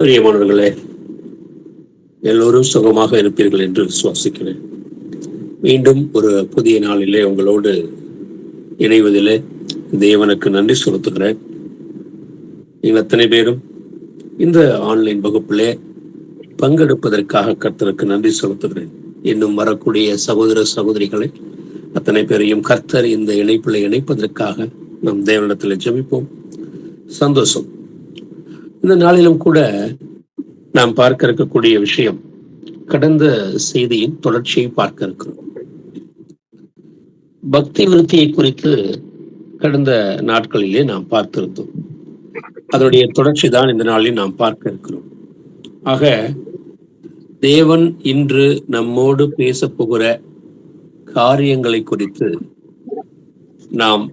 பிரியமானவர்களே, எல்லோரும் சுகமாக இருப்பீர்கள் என்று விசுவாசிக்கிறேன். மீண்டும் ஒரு புதிய நாளிலே உங்களோடு இணைவதிலே தேவனுக்கு நன்றி செலுத்துகிறேன். நீங்கள் அத்தனை பேரும் இந்த ஆன்லைன் வகுப்பிலே பங்கெடுப்பதற்காக கர்த்தருக்கு நன்றி செலுத்துகிறேன். இன்னும் வரக்கூடிய சகோதர சகோதரிகளை அத்தனை பேரையும் கர்த்தர் இந்த இணைப்பில் இணைப்பதற்காக நம் தேவனிடத்தில் ஜெபிப்போம். சந்தோஷம். இந்த நாளிலும் கூட நாம் பார்க்க இருக்கக்கூடிய விஷயம், கடந்த செய்தியின் தொடர்ச்சியை பார்க்க இருக்கிறோம். பக்தி விருத்தியை குறித்து கடந்த நாட்களிலே நாம் பார்த்திருந்தோம். அதனுடைய தொடர்ச்சி தான் இந்த நாளில் நாம் பார்க்க இருக்கிறோம். ஆக தேவன் இன்று நம்மோடு பேச போகிற காரியங்களை குறித்து நாம்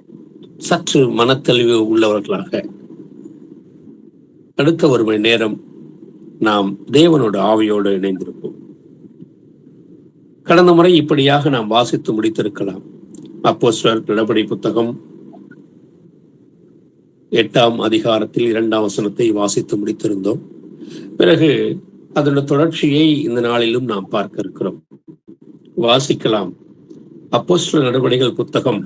சற்று மனத்தெளிவு உள்ளவர்களாக அடுத்த ஒரு மணி நேரம் நாம் தேவனோட ஆவியோடு இணைந்திருப்போம். கடந்த முறை இப்படியாக நாம் வாசித்து முடித்திருக்கலாம். அப்போஸ்தலர் நடபடி புத்தகம் 8ஆம் அதிகாரத்தில் 2ஆம் வசனத்தை வாசித்து முடித்திருந்தோம். பிறகு அதனுடைய தொடர்ச்சியை இந்த நாளிலும் நாம் பார்க்க இருக்கிறோம். வாசிக்கலாம். அப்போஸ்தலர் நடபடிகள் புத்தகம்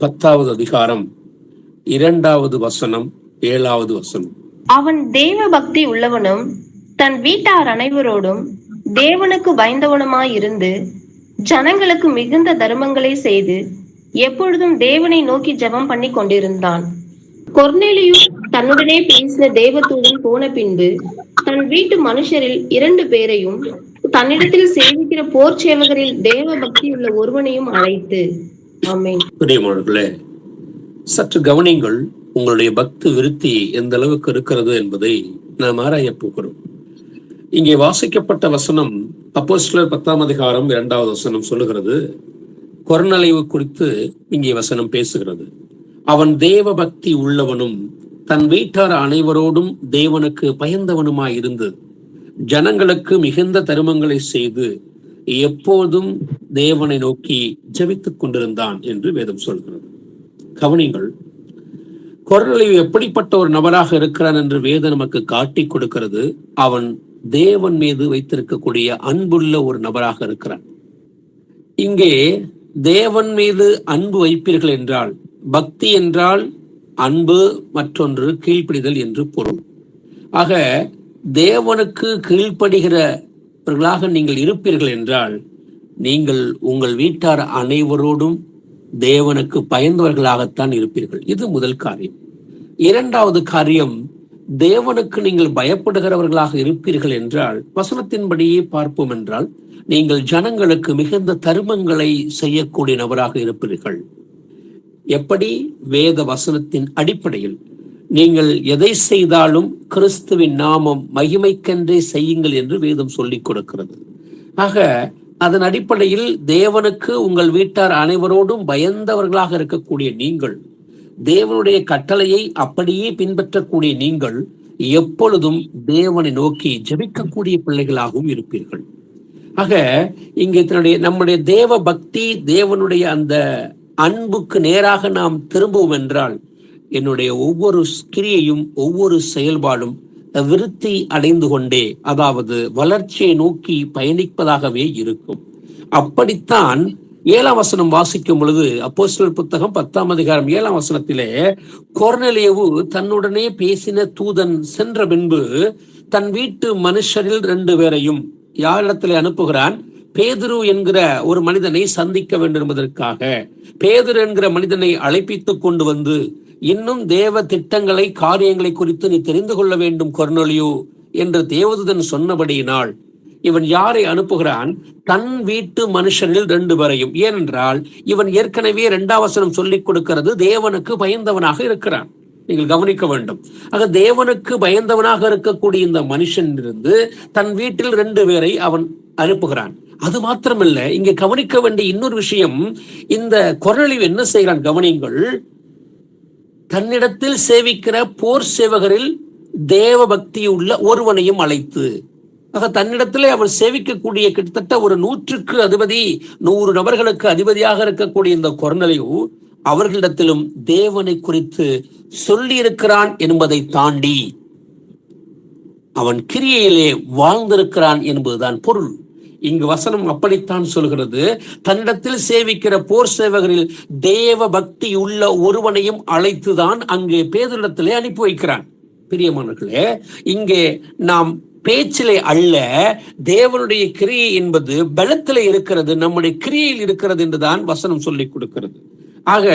10ஆவது அதிகாரம் 2ஆவது வசனம் 7ஆவது வசனம். அவன் தேவ பக்தி உள்ளவனும் தன் வீட்டார் அனைவரோடும் தேவனுக்கு பயந்தவனுமாயிருந்து ஜனங்களுக்கு மிகுந்த தர்மங்களை செய்து எப்பொழுதும் தேவனை நோக்கி ஜெபம் பண்ணி கொண்டிருந்தான். கொர்நேலியு தன்னுடனே பேசின தேவதூதன் போன பின்பு தன் வீட்டு மனுஷரில் 2 பேரையும் தன்னிடத்தில் சேவிக்கிற போர் சேவகரில் தேவ பக்தி உள்ள ஒருவனையும் அழைத்து, ஆமென். சற்று கவனிங்கள். உங்களுடைய பக்தி விருத்தி எந்த அளவுக்கு இருக்கிறது என்பதை நாம் ஆராய போகிறோம். இங்கே வாசிக்கப்பட்ட வசனம் அப்போஸ்தலர் 10ஆம் அதிகாரம் 2ஆவது வசனம் சொல்லுகிறது. கொர்நேலியு குறித்து இங்கே வசனம் பேசுகிறது. அவன் தேவ பக்தி உள்ளவனும் தன் வீட்டார் அனைவரோடும் தேவனுக்கு பயந்தவனுமாயிருந்து ஜனங்களுக்கு மிகுந்த தருமங்களை செய்து எப்போதும் தேவனை நோக்கி ஜெபித்துக் கொண்டிருந்தான் என்று வேதம் சொல்கிறது. கவனிங்கள். கொர்நேலியு எப்படிப்பட்ட ஒரு நபராக இருக்கிறான் என்று வேதம் நமக்கு காட்டி கொடுக்கிறது. அவன் தேவன் மீது வைத்திருக்கக்கூடிய அன்புள்ள ஒரு நபராக இருக்கிறான். இங்கே தேவன் மீது அன்பு வைப்பீர்கள் என்றால், பக்தி என்றால் அன்பு, மற்றொன்று கீழ்ப்படிதல் என்று பொருள். ஆக தேவனுக்கு கீழ்ப்படுகிறவர்களாக நீங்கள் இருப்பீர்கள் என்றால், நீங்கள் உங்கள் வீட்டார் அனைவரோடும் தேவனுக்கு பயந்தவர்களாகத்தான் இருப்பீர்கள். இது முதல் காரியம். 2ஆவது காரியம், தேவனுக்கு நீங்கள் பயப்படுகிறவர்களாக இருப்பீர்கள் என்றால், வசனத்தின்படியே பார்ப்போம் என்றால், நீங்கள் ஜனங்களுக்கு மிகுந்த தருமங்களை செய்யக்கூடிய நபராக இருப்பீர்கள். எப்படி? வேத வசனத்தின் அடிப்படையில் நீங்கள் எதை செய்தாலும் கிறிஸ்துவின் நாமம் மகிமைக்கென்றே செய்யுங்கள் என்று வேதம் சொல்லிக் கொடுக்கிறது. ஆக அதன் அடிப்படையில் தேவனுக்கு உங்கள் வீட்டார் அனைவரோடும் பயந்தவர்களாக இருக்கக்கூடிய நீங்கள், தேவனுடைய கட்டளையை அப்படியே பின்பற்றக்கூடிய நீங்கள் எப்பொழுதும் தேவனை நோக்கி ஜெபிக்கக்கூடிய பிள்ளைகளாகவும் இருப்பீர்கள். ஆக இங்கே நம்முடைய தேவ பக்தி, தேவனுடைய அந்த அன்புக்கு நேராக நாம் திரும்புவோம் என்றால், என்னுடைய ஒவ்வொரு கிரியையும் ஒவ்வொரு செயல்பாடும் விருத்தி அடைந்து கொண்டே, அதாவது வளர்ச்சியை நோக்கி பயணிப்பதாகவே இருக்கும். அப்படித்தான் 7ஆம் வசனம் வாசிக்கும் பொழுது, அப்போஸ்தலர் புத்தகம் 10ஆம் அதிகாரம் 7ஆம் வசனத்திலே, கொர்நேலியு தன்னுடனே பேசின தூதன் சென்ற பின்பு தன் வீட்டு மனுஷரில் 2 பேரையும் யாரிடத்திலே அனுப்புகிறான்? பேதுரு என்கிற ஒரு மனிதனை சந்திக்க வேண்டும் என்பதற்காக பேதுரு என்கிற மனிதனை அழைப்பித்து கொண்டு வந்து, இன்னும் தேவ திட்டங்களை, காரியங்களை குறித்து நீ தெரிந்து கொள்ள வேண்டும் கொர்நேலியு என்று தேவதூதன் சொன்னபடியினால் இவன் யாரை அனுப்புகிறான்? தன் வீட்டு மனுஷனில் 2 பேரையும். ஏனென்றால் இவன் ஏற்கனவே 2ஆம் வசனம் சொல்லிக் கொடுக்கிறது, தேவனுக்கு பயந்தவனாக இருக்கிறான். நீங்கள் கவனிக்க வேண்டும். ஆக தேவனுக்கு பயந்தவனாக இருக்கக்கூடிய இந்த மனுஷனிலிருந்து தன் வீட்டில் 2 பேரை அவன் அனுப்புகிறான். அது மாத்திரமல்ல, இங்கே கவனிக்க வேண்டிய இன்னொரு விஷயம், இந்த கொர்நேலியு என்ன செய்கிறான்? கவனிங்கள். தன்னிடத்தில் சேவிக்கிற போர் சேவகரில் தேவ பக்தி உள்ள ஒருவனையும் அழைத்து, ஆக தன்னிடத்திலே அவர் சேவிக்கக்கூடிய கிட்டத்தட்ட ஒரு 100க்கு அதிபதி, 100 நபர்களுக்கு அதிபதியாக இருக்கக்கூடிய இந்த கொர்நேலியு அவர்களிடத்திலும் தேவனை குறித்து சொல்லி இருக்கிறான் என்பதை தாண்டி அவன் கிரியையிலே வாழ்ந்திருக்கிறான் என்பதுதான் பொருள். இங்கு வசனம் அப்படித்தான் சொல்கிறது. தன்னிடத்தில் சேவிக்கிற போர் சேவகரில் தேவ பக்தி உள்ள ஒருவனையும் அழைத்துதான் அங்கே பேதுருவிடத்திலே அனுப்பி வைக்கிறான். பிரியமானவர்களே, இங்கே நாம் பேச்சிலே அல்ல, தேவனுடைய கிரியை என்பது பலத்திலே இருக்கிறது, நம்முடைய கிரியையில் இருக்கிறது என்றுதான் வசனம் சொல்லிக் கொடுக்கிறது. ஆக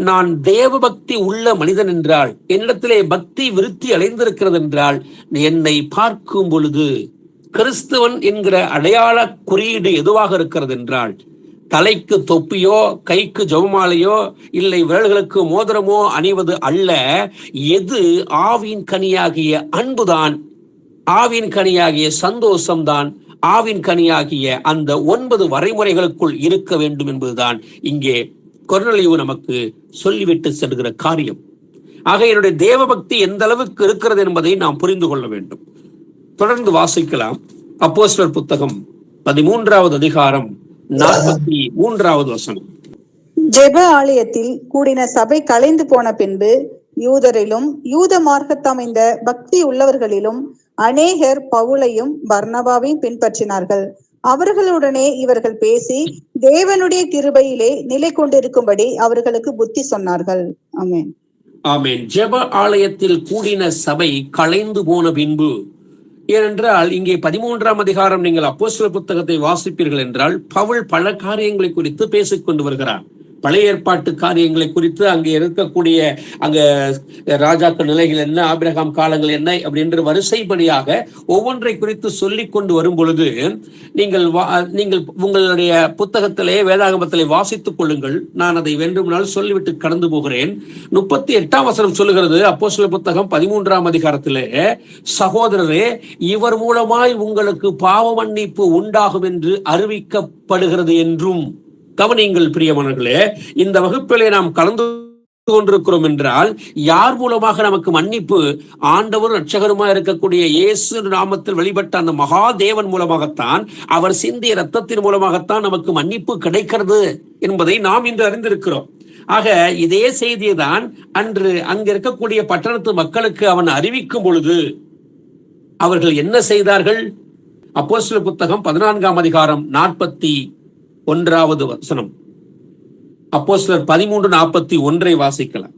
நான் தேவ பக்தி உள்ள மனிதன் என்றால், என்னிடத்திலே பக்தி விருத்தி அடைந்திருக்கிறது என்றால், என்னை பார்க்கும் பொழுது கிறிஸ்துவன் என்கிற அடையாள குறியீடு எதுவாக இருக்கிறது என்றால், தலைக்கு தொப்பியோ கைக்கு ஜெபமாலையோ இல்லை விரல்களுக்கு மோதிரமோ அணிவது அல்ல. எது ஆவின் கனியாகிய அன்புதான், ஆவின் கனியாகிய சந்தோஷம்தான், ஆவின் கனியாகிய அந்த 9 வரைமுறைகளுக்குள் இருக்க வேண்டும் என்பதுதான் இங்கே கொர்நேலியு நமக்கு சொல்லிவிட்டு செல்கிற காரியம். ஆக என்னுடைய தேவ பக்தி எந்த அளவுக்கு இருக்கிறது என்பதை நாம் புரிந்து கொள்ள வேண்டும். தொடர்ந்து வாசிக்கலாம். அப்போஸ்தலர் புத்தகம் 13வது அதிகாரம் 43வது வசனம். ஜெப ஆலயத்தில் கூடின சபை கலைந்து போன பின்பு யூதரிலும் யூத மார்க்கத்தமைந்த பக்தி உள்ளவர்களிலும் அநேகர் பவுலையும் பர்னபாவையும் பின்பற்றினார்கள். அவர்களுடனே இவர்கள் பேசி தேவனுடைய கிருபையிலே நிலை கொண்டிருக்கும்படி அவர்களுக்கு புத்தி சொன்னார்கள். ஆமென். ஆமென். ஜெப ஆலயத்தில் கூடின சபை கலைந்து போன பின்பு, ஏனென்றால் இங்கே 13ஆம் அதிகாரம் நீங்கள் அப்போஸ்தலர் புத்தகத்தை வாசிப்பீர்கள் என்றால் பவுல் பல காரியங்களை குறித்து பேசிக் கொண்டு வருகிறார். பழைய ஏற்பாட்டு காரியங்களை குறித்து, அங்கே இருக்கக்கூடிய அங்க ராஜாக்கள் நிலைகள் என்ன, ஆபிரகாம் காலங்கள் என்ன அப்படின்ற வரிசைப்படியாக ஒவ்வொன்றை குறித்து சொல்லிக் கொண்டு வரும் பொழுது நீங்கள் உங்களுடைய புத்தகத்திலே வேதாகமத்திலே வாசித்துக் கொள்ளுங்கள். நான் அதை வேண்டுமானால் சொல்லிவிட்டு கடந்து போகிறேன். 38ஆம் வசனம் சொல்லுகிறது, அப்போஸ்தலர் புத்தகம் 13ஆம் அதிகாரத்திலே, சகோதரரே, இவர் மூலமாய் உங்களுக்கு பாவ மன்னிப்பு உண்டாகும் என்று அறிவிக்கப்படுகிறது என்றும். கவனியுங்கள் பிரியமானவர்களே, இந்த வகுப்பிலே நாம் கலந்து கொண்டிருக்கிறோம் என்றால் யார் மூலமாக நமக்கு மன்னிப்பு? ஆண்டவர் ரட்சகருமாய் இருக்கக்கூடிய இயேசு நாமத்தில் வெளிப்பட்ட அந்த மகா தேவன் மூலமாகத்தான், அவர் சிந்திய இரத்தத்தின் மூலமாகத்தான் நமக்கு மன்னிப்பு கிடைக்கிறது என்பதை நாம் இன்று அறிந்திருக்கிறோம். ஆக இதே செய்தியை தான் அன்று அங்க இருக்கக்கூடிய பட்டணத்து மக்களுக்கு அவன் அறிவிக்கும் பொழுது அவர்கள் என்ன செய்தார்கள்? அப்போஸ்தலர் புத்தகம் 14ஆம் அதிகாரம் 41வது வசனம். அப்போஸ்தலர் 13:41 வாசிக்கலாம்.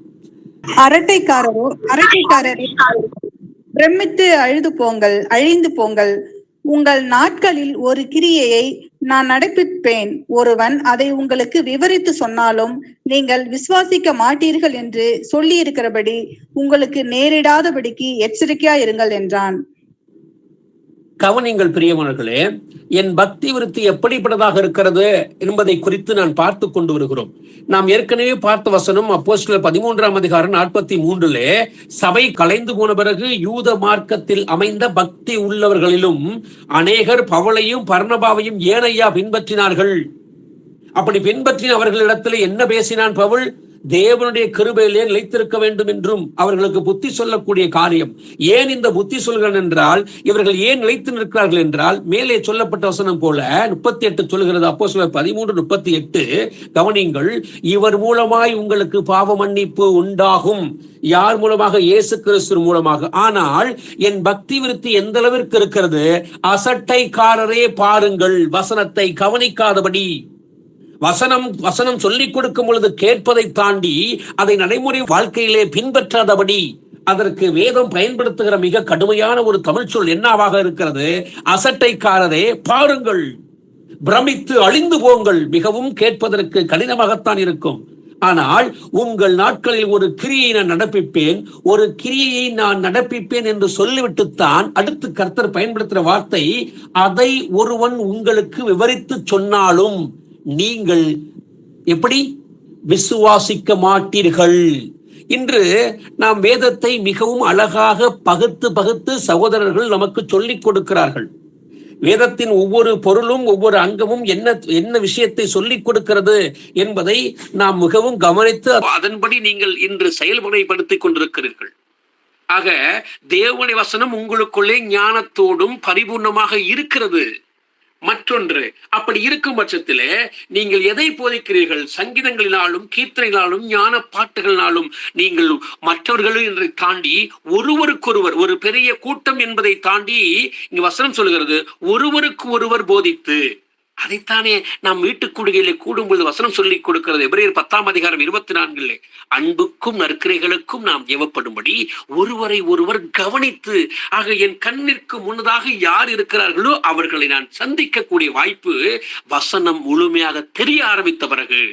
அரட்டைக்காரரே, பிரமித்து அழிந்து போங்கள். உங்கள் நாட்களில் ஒரு கிரியையை நான் நடப்பிப்பேன். ஒருவன் அதை உங்களுக்கு விவரித்து சொன்னாலும் நீங்கள் விசுவாசிக்க மாட்டீர்கள் என்று சொல்லி இருக்கிறபடி உங்களுக்கு நேரிடாதபடிக்கு எச்சரிக்கையா இருங்கள் என்றான். கவனிங்கள் பிரியமானவர்களே, என் பக்தி விருத்தி எப்படிப்பட்டதாக இருக்கிறது என்பதை குறித்து நான் பார்த்து கொண்டு வருகிறோம். நாம் ஏற்கனவே பார்த்த வசனம் அப்போஸ்தலர் 13ஆம் அதிகாரம் 43 சபை கலைந்து போன பிறகு யூத மார்க்கத்தில் அமைந்த பக்தி உள்ளவர்களிலும் அநேகர் பவுலையும் பர்னபாவையும் ஏனையா பின்பற்றினார்கள். அப்படி பின்பற்றின அவர்களிடத்தில் என்ன பேசினான் பவுல்? தேவனுடைய கிருபையிலே நிலைத்திருக்க வேண்டும் என்றும் அவர்களுக்கு புத்தி சொல்லக்கூடிய காரியம். ஏன் இந்த புத்தி சொல்கிறேன் என்றால், இவர்கள் ஏன் நிலைத்து நிற்கிறார்கள் என்றால், மேலே சொல்லப்பட்ட வசனம் போல 38 சொல்கிறது. அப்போஸ்தலர் 13:38 கவனிங்கள். இவர் மூலமாய் உங்களுக்கு பாவ மன்னிப்பு உண்டாகும். யார் மூலமாக? இயேசு கிறிஸ்து மூலமாக. ஆனால் என் பக்தி விருத்தி எந்த அளவிற்கு இருக்கிறது? அசட்டைக்காரரே பாருங்கள், வசனத்தை கவனிக்காதபடி. வசனம் சொல்லிக் கொடுக்கும் பொழுது கேட்பதை தாண்டி அதை நடைமுறை வாழ்க்கையிலே பின்பற்றாதபடி, அதற்கு வேதம் பயன்படுத்துகிற மிக கடுமையான ஒரு தமிழ் சொல் என்னவாக இருக்கிறது? அசட்டைக்காரரே பாருங்கள், பிரமித்து அழிந்து போங்கள். மிகவும் கேட்பதற்கு கடினமாகத்தான் இருக்கும். ஆனால் உங்கள் நாட்களில் ஒரு கிரியை நான் நடப்பிப்பேன், ஒரு கிரியையை நான் நடப்பிப்பேன் என்று சொல்லிவிட்டுத்தான் அடுத்து கர்த்தர் பயன்படுத்துகிற வார்த்தை, அதை ஒருவன் உங்களுக்கு விவரித்து சொன்னாலும் நீங்கள் எப்படி விசுவாசிக்க மாட்டீர்கள். இன்று நாம் வேதத்தை மிகவும் அழகாக பகுத்து சகோதரர்கள் நமக்கு சொல்லிக் கொடுக்கிறார்கள். வேதத்தின் ஒவ்வொரு பொருளும் ஒவ்வொரு அங்கமும் என்ன விஷயத்தை சொல்லிக் கொடுக்கிறது என்பதை நாம் மிகவும் கவனித்து அதன்படி நீங்கள் இன்று செயல்முறைப்படுத்திக் கொண்டிருக்கிறீர்கள். ஆக தேவனுடைய வசனம் உங்களுக்குள்ளே ஞானத்தோடும் பரிபூர்ணமாக இருக்கிறது. மற்றொன்று, அப்படி இருக்கும் பட்சத்திலே நீங்கள் எதை போதிக்கிறீர்கள்? சங்கீதங்களினாலும் கீர்த்தனைகளாலும் ஞான பாட்டுகளினாலும் நீங்கள் மற்றவர்கள் என்று தாண்டி ஒருவருக்கொருவர், ஒரு பெரிய கூட்டம் என்பதை தாண்டி இங்க வசனம் சொல்கிறது ஒருவருக்கு ஒருவர் போதித்து. அதைத்தானே நாம் வீட்டுக்கூடுகையிலே கூடும்பொழுது வசனம் சொல்லிக் கொடுக்கிறது. எபிரேயர் 10:24 அன்புக்கும் நற்கிரைகளுக்கும் நாம் ஏவப்படும்படி ஒருவரை ஒருவர் கவனித்து. ஆக என் கண்ணிற்கு முன்னதாக யார் இருக்கிறார்களோ அவர்களை நான் சந்திக்கக்கூடிய வாய்ப்பு வசனம் முழுமையாக தெரிய ஆரம்பித்த பிறகு.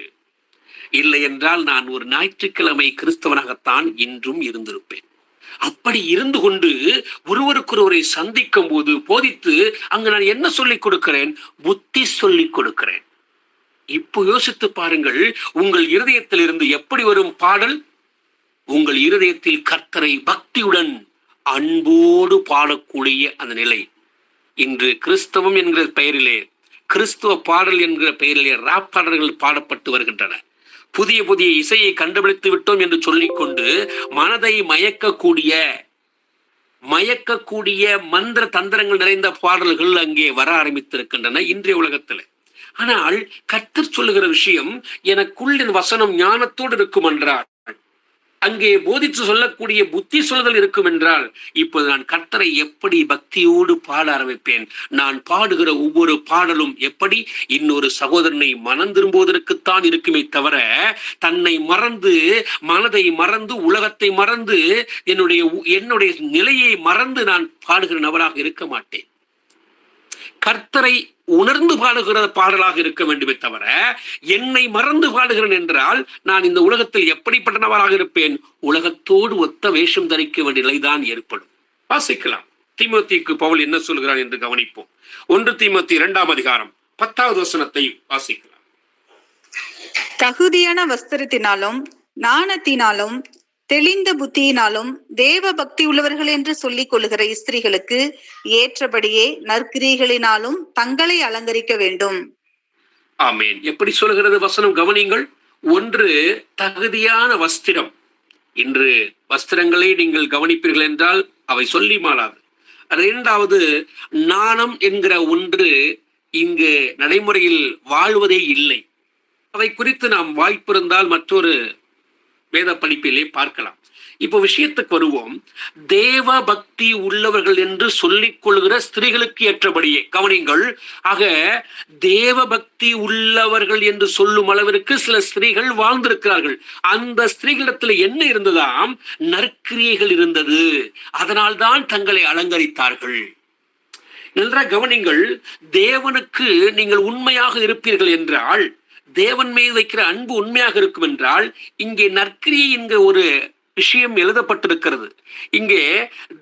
இல்லை என்றால் நான் ஒரு ஞாயிற்றுக்கிழமை கிறிஸ்தவனாகத்தான் இன்றும் இருந்திருப்பேன். அப்படி இருந்து கொண்டு ஒருவருக்கொருவரை சந்திக்கும் போது போதித்து அங்கு நான் என்ன சொல்லிக் கொடுக்கிறேன்? புத்தி சொல்லிக் கொடுக்கிறேன். இப்போ யோசித்து பாருங்கள், உங்கள் இருதயத்தில் இருந்து எப்படி வரும் பாடல்? உங்கள் இருதயத்தில் கர்த்தரை பக்தியுடன் அன்போடு பாடக்கூடிய அந்த நிலை. இன்று கிறிஸ்தவம் என்கிற பெயரிலே, கிறிஸ்துவ பாடல் என்கிற பெயரிலே ராப் பாடல்கள் பாடப்பட்டு வருகின்றன. புதிய புதிய இசையை கண்டுபிடித்து விட்டோம் என்று சொல்லிக்கொண்டு மனதை மயக்கக்கூடிய மந்திர தந்திரங்கள் நிறைந்த பாடல்கள் அங்கே வர ஆரம்பித்திருக்கின்றன இன்றைய உலகத்தில். ஆனால் கர்த்தர் சொல்லுகிற விஷயம், எனக்குள் என் வசனம் ஞானத்தோடு இருக்கும் என்றால், அங்கே போதித்து சொல்லக்கூடிய புத்தி சொல்லுதல் இருக்கும் என்றால், இப்போது நான் கர்த்தரை எப்படி பக்தியோடு பாட ஆரம்பிப்பேன். நான் பாடுகிற ஒவ்வொரு பாடலும் எப்படி இன்னொரு சகோதரனை மனம் திரும்புவதற்குத்தான் இருக்குமே தவிர, தன்னை மறந்து, மனதை மறந்து, உலகத்தை மறந்து, என்னுடைய நிலையை மறந்து நான் பாடுகிற நபராக இருக்க மாட்டேன். கர்த்தரை உணர்ந்து பாடுகிற பாடலாக இருக்க வேண்டுமே தவிர, என்னை மறந்து பாடுகிறேன் என்றால் நான் இந்த உலகத்தில் எப்படிப்பட்ட நபராக இருப்பேன்? உலகத்தோடு ஒத்த வேஷம் தரிக்க வேண்டிய நிலைதான் ஏற்படும். வாசிக்கலாம், தீமோத்தேயுக்கு பவுல் என்ன சொல்கிறார் என்று கவனிப்போம். 1 தீமோத்தேயு 2:10 வாசிக்கலாம். தகுதியான வஸ்திரத்தினாலும் ஞானத்தினாலும் தெளிந்த புத்தியினாலும் தேவ பக்தி உள்ளவர்கள் என்று சொல்லிக் கொள்ளுகிற ஸ்திரீகளுக்கு ஏற்றபடியே நற்கிரிகளினாலும் தங்களை அலங்கரிக்க வேண்டும். ஆமேன். எப்படி சொல்கிறது வசனம் கவனிங்கள். 1, தகுதியான வஸ்திரம். இன்று வஸ்திரங்களை நீங்கள் கவனிப்பீர்கள் என்றால் அவை சொல்லி மாளாது. 2வது, நாணம் என்கிற ஒன்று இங்கு நடைமுறையில் வாழ்வதே இல்லை. அவை குறித்து நாம் வாய்ப்பிருந்தால் மற்றொரு வேத படிப்பிலே பார்க்கலாம். இப்போ விஷயத்துக்கு வருவோம். தேவ பக்தி உள்ளவர்கள் என்று சொல்லிக் கொள்கிற ஸ்திரீகளுக்கு ஏற்றபடியே கவனிங்கள். ஆக தேவ பக்தி உள்ளவர்கள் என்று சொல்லும் அளவிற்கு சில ஸ்திரீகள் வாழ்ந்திருக்கிறார்கள். அந்த ஸ்திரீகளிடத்தில் என்ன இருந்ததாம்? நற்கிரியைகள் இருந்தது. அதனால்தான் தங்களை அலங்கரித்தார்கள். நன்றாக கவனிங்கள். தேவனுக்கு நீங்கள் உண்மையாக இருப்பீர்கள் என்றால், தேவன் மீது வைக்கிற அன்பு உண்மையாக இருக்கும் என்றால், இங்கே நற்கிரியை என்கிற ஒரு விஷயம் எழுதப்பட்டிருக்கிறது. இங்கே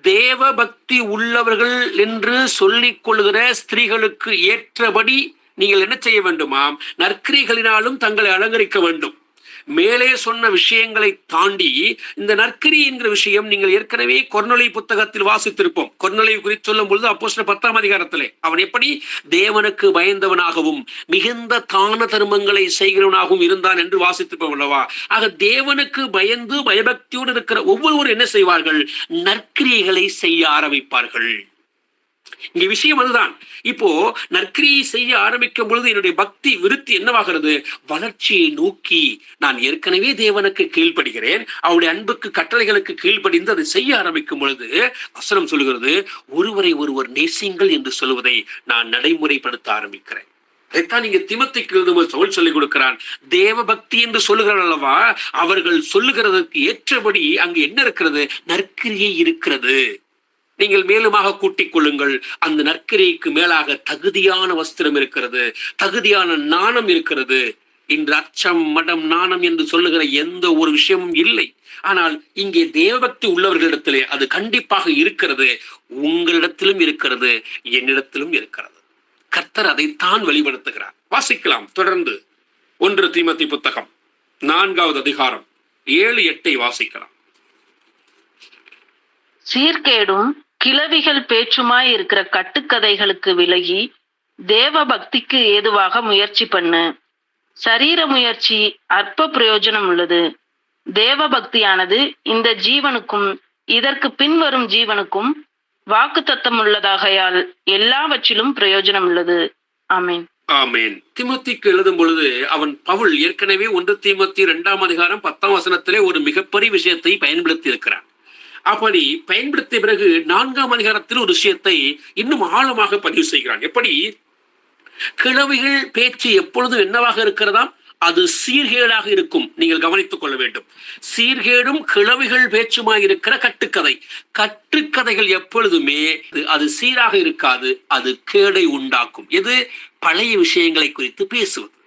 தேவ பக்தி உள்ளவர்கள் என்று சொல்லிக் கொள்கிற ஸ்திரீகளுக்கு ஏற்றபடி நீங்கள் என்ன செய்ய வேண்டுமாம்? நற்கிரிகளினாலும் தங்களை அலங்கரிக்க வேண்டும். மேலே சொன்ன விஷயங்களை தாண்டி இந்த நற்கிரி என்கிற விஷயம் நீங்கள் ஏற்கனவே கொர்நேலியு புத்தகத்தில் வாசித்திருப்போம். கொர்நேலியு குறித்து சொல்லும் பொழுது அப்போஸ்தலர் 10 அவன் எப்படி தேவனுக்கு பயந்தவனாகவும் மிகுந்த தான தர்மங்களை செய்கிறவனாகவும் இருந்தான் என்று வாசித்திருப்போம் அல்லவா? ஆக தேவனுக்கு பயந்து பயபக்தியோடு இருக்கிற ஒவ்வொருவரும் என்ன செய்வார்கள்? நற்கிரியைகளை செய்ய ஆரம்பிப்பார்கள். இங்க விஷயம் அதுதான். இப்போ நற்கிரியை செய்ய ஆரம்பிக்கும் பொழுது என்னுடைய பக்தி விருத்தி என்னவாகிறது? வளர்ச்சியை நோக்கி. நான் ஏற்கனவே தேவனுக்கு கீழ்ப்படுகிறேன், அவருடைய அன்புக்கு கட்டளைகளுக்கு கீழ்ப்படிந்து அதை செய்ய ஆரம்பிக்கும் பொழுது வசனம் சொல்கிறது, ஒருவரை ஒருவர் நேசிங்கள் என்று சொல்வதை நான் நடைமுறைப்படுத்த ஆரம்பிக்கிறேன். அதைத்தான் நீங்க தீமோத்தேயுக்கு எழுதும்போது சவுல் சொல்லிக் கொடுக்கிறான். தேவ பக்தி என்று சொல்லுகிறார் அல்லவா, அவர்கள் சொல்லுகிறதற்கு ஏற்றபடி அங்கு என்ன இருக்கிறது? நற்கிரியை இருக்கிறது. நீங்கள் மேலுமாக கூட்டிக் கொள்ளுங்கள். அந்த நற்கிரிக்கு மேலாக தகுதியான வஸ்திரம் இருக்கிறது, தகுதியான நாணம் இருக்கிறது. இன்று அச்சம், மடம், நாணம் என்று சொல்லுகிற எந்த ஒரு விஷயமும் இல்லை. ஆனால் இங்கே தேவபக்தி உள்ளவர்களிடத்திலே அது கண்டிப்பாக இருக்கிறது. உங்களிடத்திலும் இருக்கிறது, என்னிடத்திலும் இருக்கிறது. கர்த்தர் அதைத்தான் வெளிப்படுத்துகிறார். வாசிக்கலாம் தொடர்ந்து 1 தீமோத்தேயு புத்தகம் 4:7-8 வாசிக்கலாம். சீர்கேடும் கிளவிகள் பேச்சுமாய் இருக்கிற கட்டுக்கதைகளுக்கு விலகி தேவ பக்திக்கு ஏதுவாக முயற்சி பண்ணு. சரீர முயற்சி அற்ப பிரயோஜனம் உள்ளது. தேவ பக்தியானது இந்த ஜீவனுக்கும் இதற்கு பின்வரும் ஜீவனுக்கும் வாக்குத்தத்தம் உள்ளதாகையால் எல்லாவற்றிலும் பிரயோஜனம் உள்ளது. ஆமென். ஆமென். தீமோத்தேயுக்கு எழுதும் பொழுது பவுல் ஏற்கனவே 1 தீமோத்தேயு 2:10 ஒரு மிகப்பெரிய விஷயத்தை பயன்படுத்தி இருக்கிறார். அப்படி பயன்படுத்திய பிறகு 4 ஒரு விஷயத்தை இன்னும் ஆழமாக பதிவு செய்கிறான். எப்படி? கிழவிகள் பேச்சு எப்பொழுதும் என்னவாக இருக்கிறதாம்? அது சீர்கேடாக இருக்கும். நீங்கள் கவனித்துக் கொள்ள வேண்டும். சீர்கேடும் கிழவிகள் பேச்சுமாய் இருக்கிற கட்டுக்கதைகள் எப்பொழுதுமே அது சீராக இருக்காது, அது கேடை உண்டாக்கும். எது? பழைய விஷயங்களை குறித்து பேசுவது.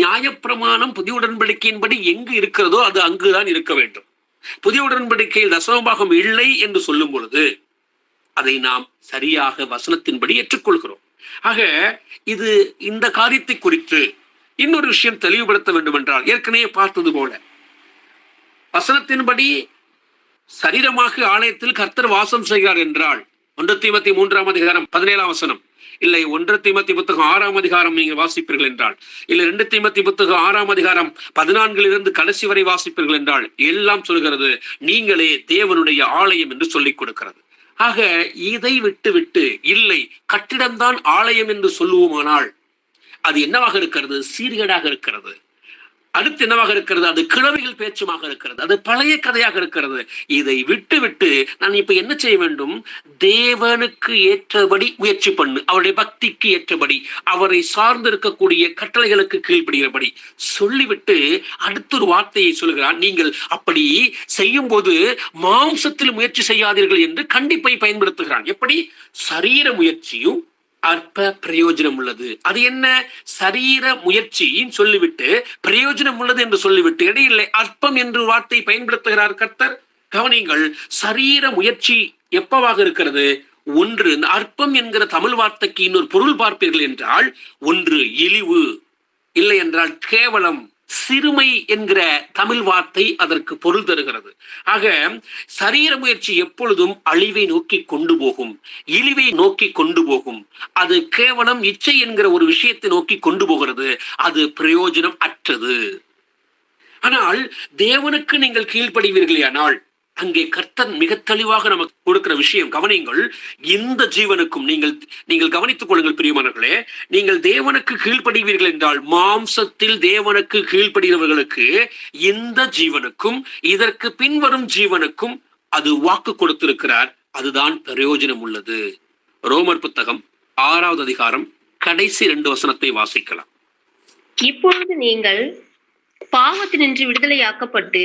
நியாயப்பிரமாணம் புதிய உடன்படிக்கையின்படி எங்கு இருக்கிறதோ அது அங்குதான் இருக்க வேண்டும். புதிய உடன்படிக்கையில் தசமபாகம் இல்லை என்று சொல்லும் பொழுது அதை நாம் சரியாக வசனத்தின்படி ஏற்றுக்கொள்கிறோம். ஆக இது இந்த காரியத்தை குறித்து இன்னொரு விஷயம் தெளிவுபடுத்த வேண்டும் என்றால், ஏற்கனவே பார்த்தது போல வசனத்தின்படி சரீரமாக ஆலயத்தில் கர்த்தர் வாசம் செய்கிறார் என்றால் 1 தீமோத்தேயு 3:17 இல்லை 1 தீமோத்தேயு 6 நீங்கள் வாசிப்பீர்கள் என்றால், இல்லை 2 தீமோத்தேயு 6 14 கடைசி வரை வாசிப்பீர்கள் என்றால், எல்லாம் சொல்கிறது நீங்களே தேவனுடைய ஆலயம் என்று சொல்லிக் கொடுக்கிறது. ஆக இதை விட்டு இல்லை கட்டிடம்தான் ஆலயம் என்று சொல்லுவோமானால் அது என்னவாக இருக்கிறது? சீர்கேடாக இருக்கிறது. அடுத்து என்னவாக இருக்கிறது? அது கிழவிகள் பேச்சுமாக இருக்கிறது, அது பழைய கதையாக இருக்கிறது. இதை விட்டு நான் இப்ப என்ன செய்ய வேண்டும்? தேவனுக்கு ஏற்றபடி முயற்சி பண்ணு, அவருடைய பக்திக்கு ஏற்றபடி, அவரை சார்ந்து இருக்கக்கூடிய கட்டளைகளுக்கு கீழ்ப்படுகிறபடி சொல்லிவிட்டு அடுத்த ஒரு வார்த்தையை சொல்கிறான். நீங்கள் அப்படி செய்யும் போது மாம்சத்தில் முயற்சி செய்யாதீர்கள் என்று கண்டிப்பை பயன்படுத்துகிறான். எப்படி? சரீர முயற்சியும் அற்ப பிரயோஜனம் உள்ளது. அது என்ன? சரீர முயற்சின்னு சொல்லிவிட்டு பிரயோஜனம் உள்ளது என்று சொல்லிவிட்டு இடையில்லை அற்பம் என்று வார்த்தை பயன்படுத்துகிறார் கர்த்தர். கவனிங்கள், சரீர முயற்சி எப்பவாக இருக்கிறது? ஒன்று, அற்பம் என்கிற தமிழ் வார்த்தைக்கு இன்னொரு பொருள் பார்ப்பீர்கள் என்றால், ஒன்று இழிவு, இல்லை என்றால் கேவலம், சிறுமை என்கிற தமிழ் வார்த்தை அதற்கு பொருள் தருகிறது. ஆக சரீர முயற்சி எப்பொழுதும் அழிவை நோக்கி கொண்டு போகும், இழிவை நோக்கி கொண்டு போகும். அது கேவலம் இச்சை என்கிற ஒரு விஷயத்தை நோக்கி கொண்டு போகிறது. அது பிரயோஜனம் அற்றது. ஆனால் தேவனுக்கு நீங்கள் கீழ்ப்படிவீர்களானால் அங்கே கர்த்தர் மிக தெளிவாக நமக்கு கொடுக்கிற விஷயம் கவனியுங்கள். இந்த ஜீவனுக்கும் நீங்கள் கவனித்துக் கொள்ளுங்கள் பிரியமானவர்களே, நீங்கள் தேவனுக்கு கீழ்ப்படுவீர்கள் என்றால், மாம்சத்தில் தேவனுக்கு கீழ்ப்படுகிறவர்களுக்கு இந்த ஜீவனுக்கும் இதற்கு பின்வரும் ஜீவனுக்கும் அது வாக்கு கொடுத்திருக்கிறார். அதுதான் பிரயோஜனம் உள்ளது. ரோமர் புத்தகம் 6 கடைசி 2 வசனத்தை வாசிக்கலாம். இப்பொழுது நீங்கள் பாவத்தினின்று விடுதலையாக்கப்பட்டு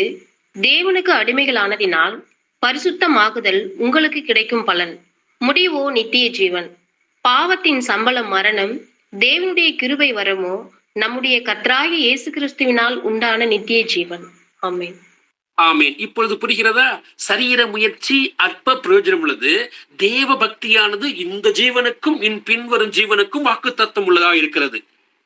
தேவனுக்கு அடிமைகளானதினால் பரிசுத்தமாகுதல் உங்களுக்கு கிடைக்கும் பலன். முடிவோ நித்திய ஜீவன். பாவத்தின் சம்பளம் மரணம், தேவனுடைய கிருபை வரமோ நம்முடைய கர்த்தராகிய இயேசு கிறிஸ்துவினால் உண்டான நித்திய ஜீவன். ஆமென். ஆமென். இப்பொழுது புரிகிறதா? சரீர முயற்சி அற்ப பிரயோஜனம் உள்ளது. தேவ பக்தியானது இந்த ஜீவனுக்கும் பின்வரும் ஜீவனுக்கும் வாக்குத்தத்தம் உள்ளதாக இருக்கிறது.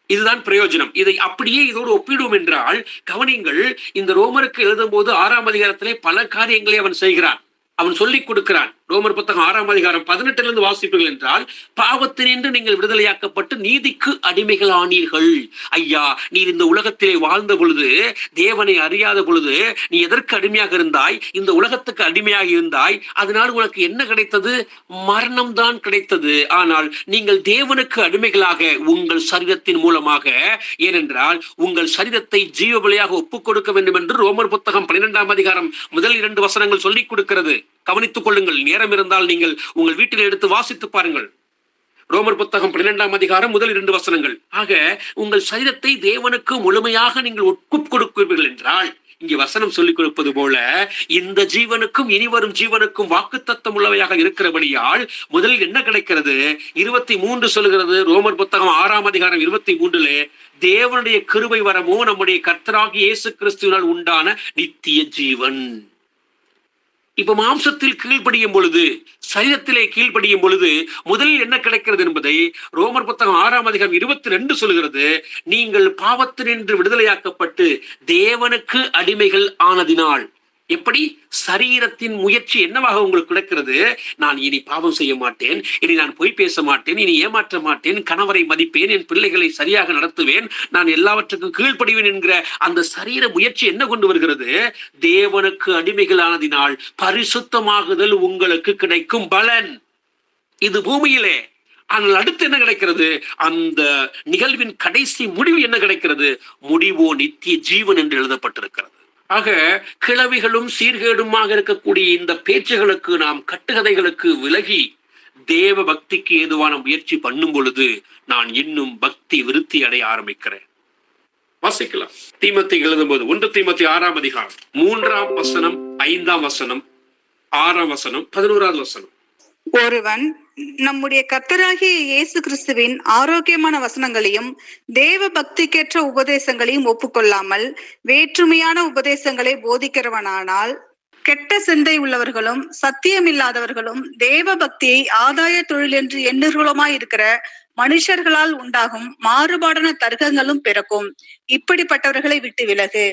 இதுதான் பிரயோஜனம். இதை அப்படியே இதோடு ஒப்பிடுவோம் என்றால், கவனிங்கள், இந்த ரோமருக்கு எழுதும் போது 6 பல காரியங்களை அவன் செய்கிறான், அவன் சொல்லிக் கொடுக்கிறான். ரோமர் புத்தகம் 6:18 வாசிப்பீர்கள் என்றால், பாவத்தினின்று நீங்கள் விடுதலையாக்கப்பட்டு நீதிக்கு அடிமைகள் ஆனீர்கள். ஐயா, நீ இந்த உலகத்திலே வாழ்ந்த பொழுது, தேவனை அறியாத பொழுது நீ எதற்கு அடிமையாக இருந்தாய்? இந்த உலகத்துக்கு அடிமையாக இருந்தாய். அதனால் உனக்கு என்ன கிடைத்தது? மரணம் தான் கிடைத்தது. ஆனால் நீங்கள் தேவனுக்கு அடிமைகளாக உங்கள் சரீரத்தின் மூலமாக, ஏனென்றால் உங்கள் சரீரத்தை ஜீவ பலியாக ஒப்புக் கொடுக்க வேண்டும் என்று ரோமர் புத்தகம் 12 முதல் 2 வசனங்கள் சொல்லிக் கொடுக்கிறது. கவனித்துக் கொள்ளுங்கள். நேரம் இருந்தால் நீங்கள் உங்கள் வீட்டில் எடுத்து வாசித்து பாருங்கள். ரோமர் புத்தகம் 12 முதல் 2 வசனங்கள். ஆக உங்கள் சரீரத்தை தேவனுக்கு முழுமையாக நீங்கள் ஒப்புக் கொடுக்கிறீர்கள் என்றால், இங்கே வசனம் சொல்லிக் கொடுப்பது போல இந்த ஜீவனுக்கும் இனிவரும் ஜீவனுக்கும் வாக்குத்தத்தம் உள்ளவையாக இருக்கிறபடியால் முதலில் என்ன கிடைக்கிறது? 23 சொல்லுகிறது. ரோமர் புத்தகம் 6:23 தேவனுடைய கிருபை வரமோ நம்முடைய கர்த்தராகிய இயேசு கிறிஸ்துவினால் உண்டான நித்திய ஜீவன். இப்ப மாம்சத்தில் கீழ்ப்படியும் பொழுது, சரீரத்திலே கீழ்ப்படியும் பொழுது முதலில் என்ன கிடைக்கிறது என்பதை ரோமர் புத்தகம் 6:22 சொல்கிறது. நீங்கள் பாவத்தினின்று விடுதலையாக்கப்பட்டு தேவனுக்கு அடிமைகள் ஆனதினால். எப்படி? சரீரத்தின் முயற்சி என்னவாக உங்களுக்கு கிடைக்கிறது? நான் இனி பாவம் செய்ய மாட்டேன், இனி நான் பொய் பேச மாட்டேன், இனி ஏமாற்ற மாட்டேன், கணவரை மதிப்பேன், என் பிள்ளைகளை சரியாக நடத்துவேன், நான் எல்லாவற்றுக்கும் கீழ்ப்படிவேன் என்கிற அந்த சரீர முயற்சி என்ன கொண்டு வருகிறது? தேவனுக்கு அடிமைகளானதினால் பரிசுத்தமாகுதல் உங்களுக்கு கிடைக்கும் பலன். இது பூமியிலே. ஆனால் அடுத்து என்ன கிடைக்கிறது? அந்த நிகழ்வின் கடைசி முடிவு என்ன கிடைக்கிறது? முடிவோ நித்திய ஜீவன் என்று எழுதப்பட்டிருக்கிறது. ஆக கிளவிகளும் சீர்கேடுமாக இருக்கக்கூடிய இந்த பேச்சுகளுக்கு, நாம் கட்டுக்கதைகளுக்கு விலகி தேவ பக்திக்கு ஏதுவான முயற்சி பண்ணும் பொழுது நான் இன்னும் பக்தி விருத்தி அடைய ஆரம்பிக்கிறேன். வாசிக்கலாம். தீமோத்தேயுக்கு எழுதும்போது 1 தீமோத்தேயு 6ஆம் அதிகாரம் 3ஆம் வசனம், 5ஆம் வசனம், 6ஆம் வசனம், 11ஆவது வசனம். ஒருவன் நம்முடைய கர்த்தராகிய இயேசு கிறிஸ்துவின் ஆரோக்கியமான வசனங்களையும் தேவ பக்திக்கேற்ற உபதேசங்களையும் ஒப்புக்கொள்ளாமல் வேற்றுமையான உபதேசங்களை போதிக்கிறவனானால், கெட்ட சிந்தை உள்ளவர்களும் சத்தியமில்லாதவர்களும் தேவ பக்தியை ஆதாய தொழில் என்று எண்ணர்களுமாய் இருக்கிற மனுஷர்களால் உண்டாகும் மாறுபாடான தர்க்கங்களும் பிறக்கும். இப்படிப்பட்டவர்களை விட்டு விலகு.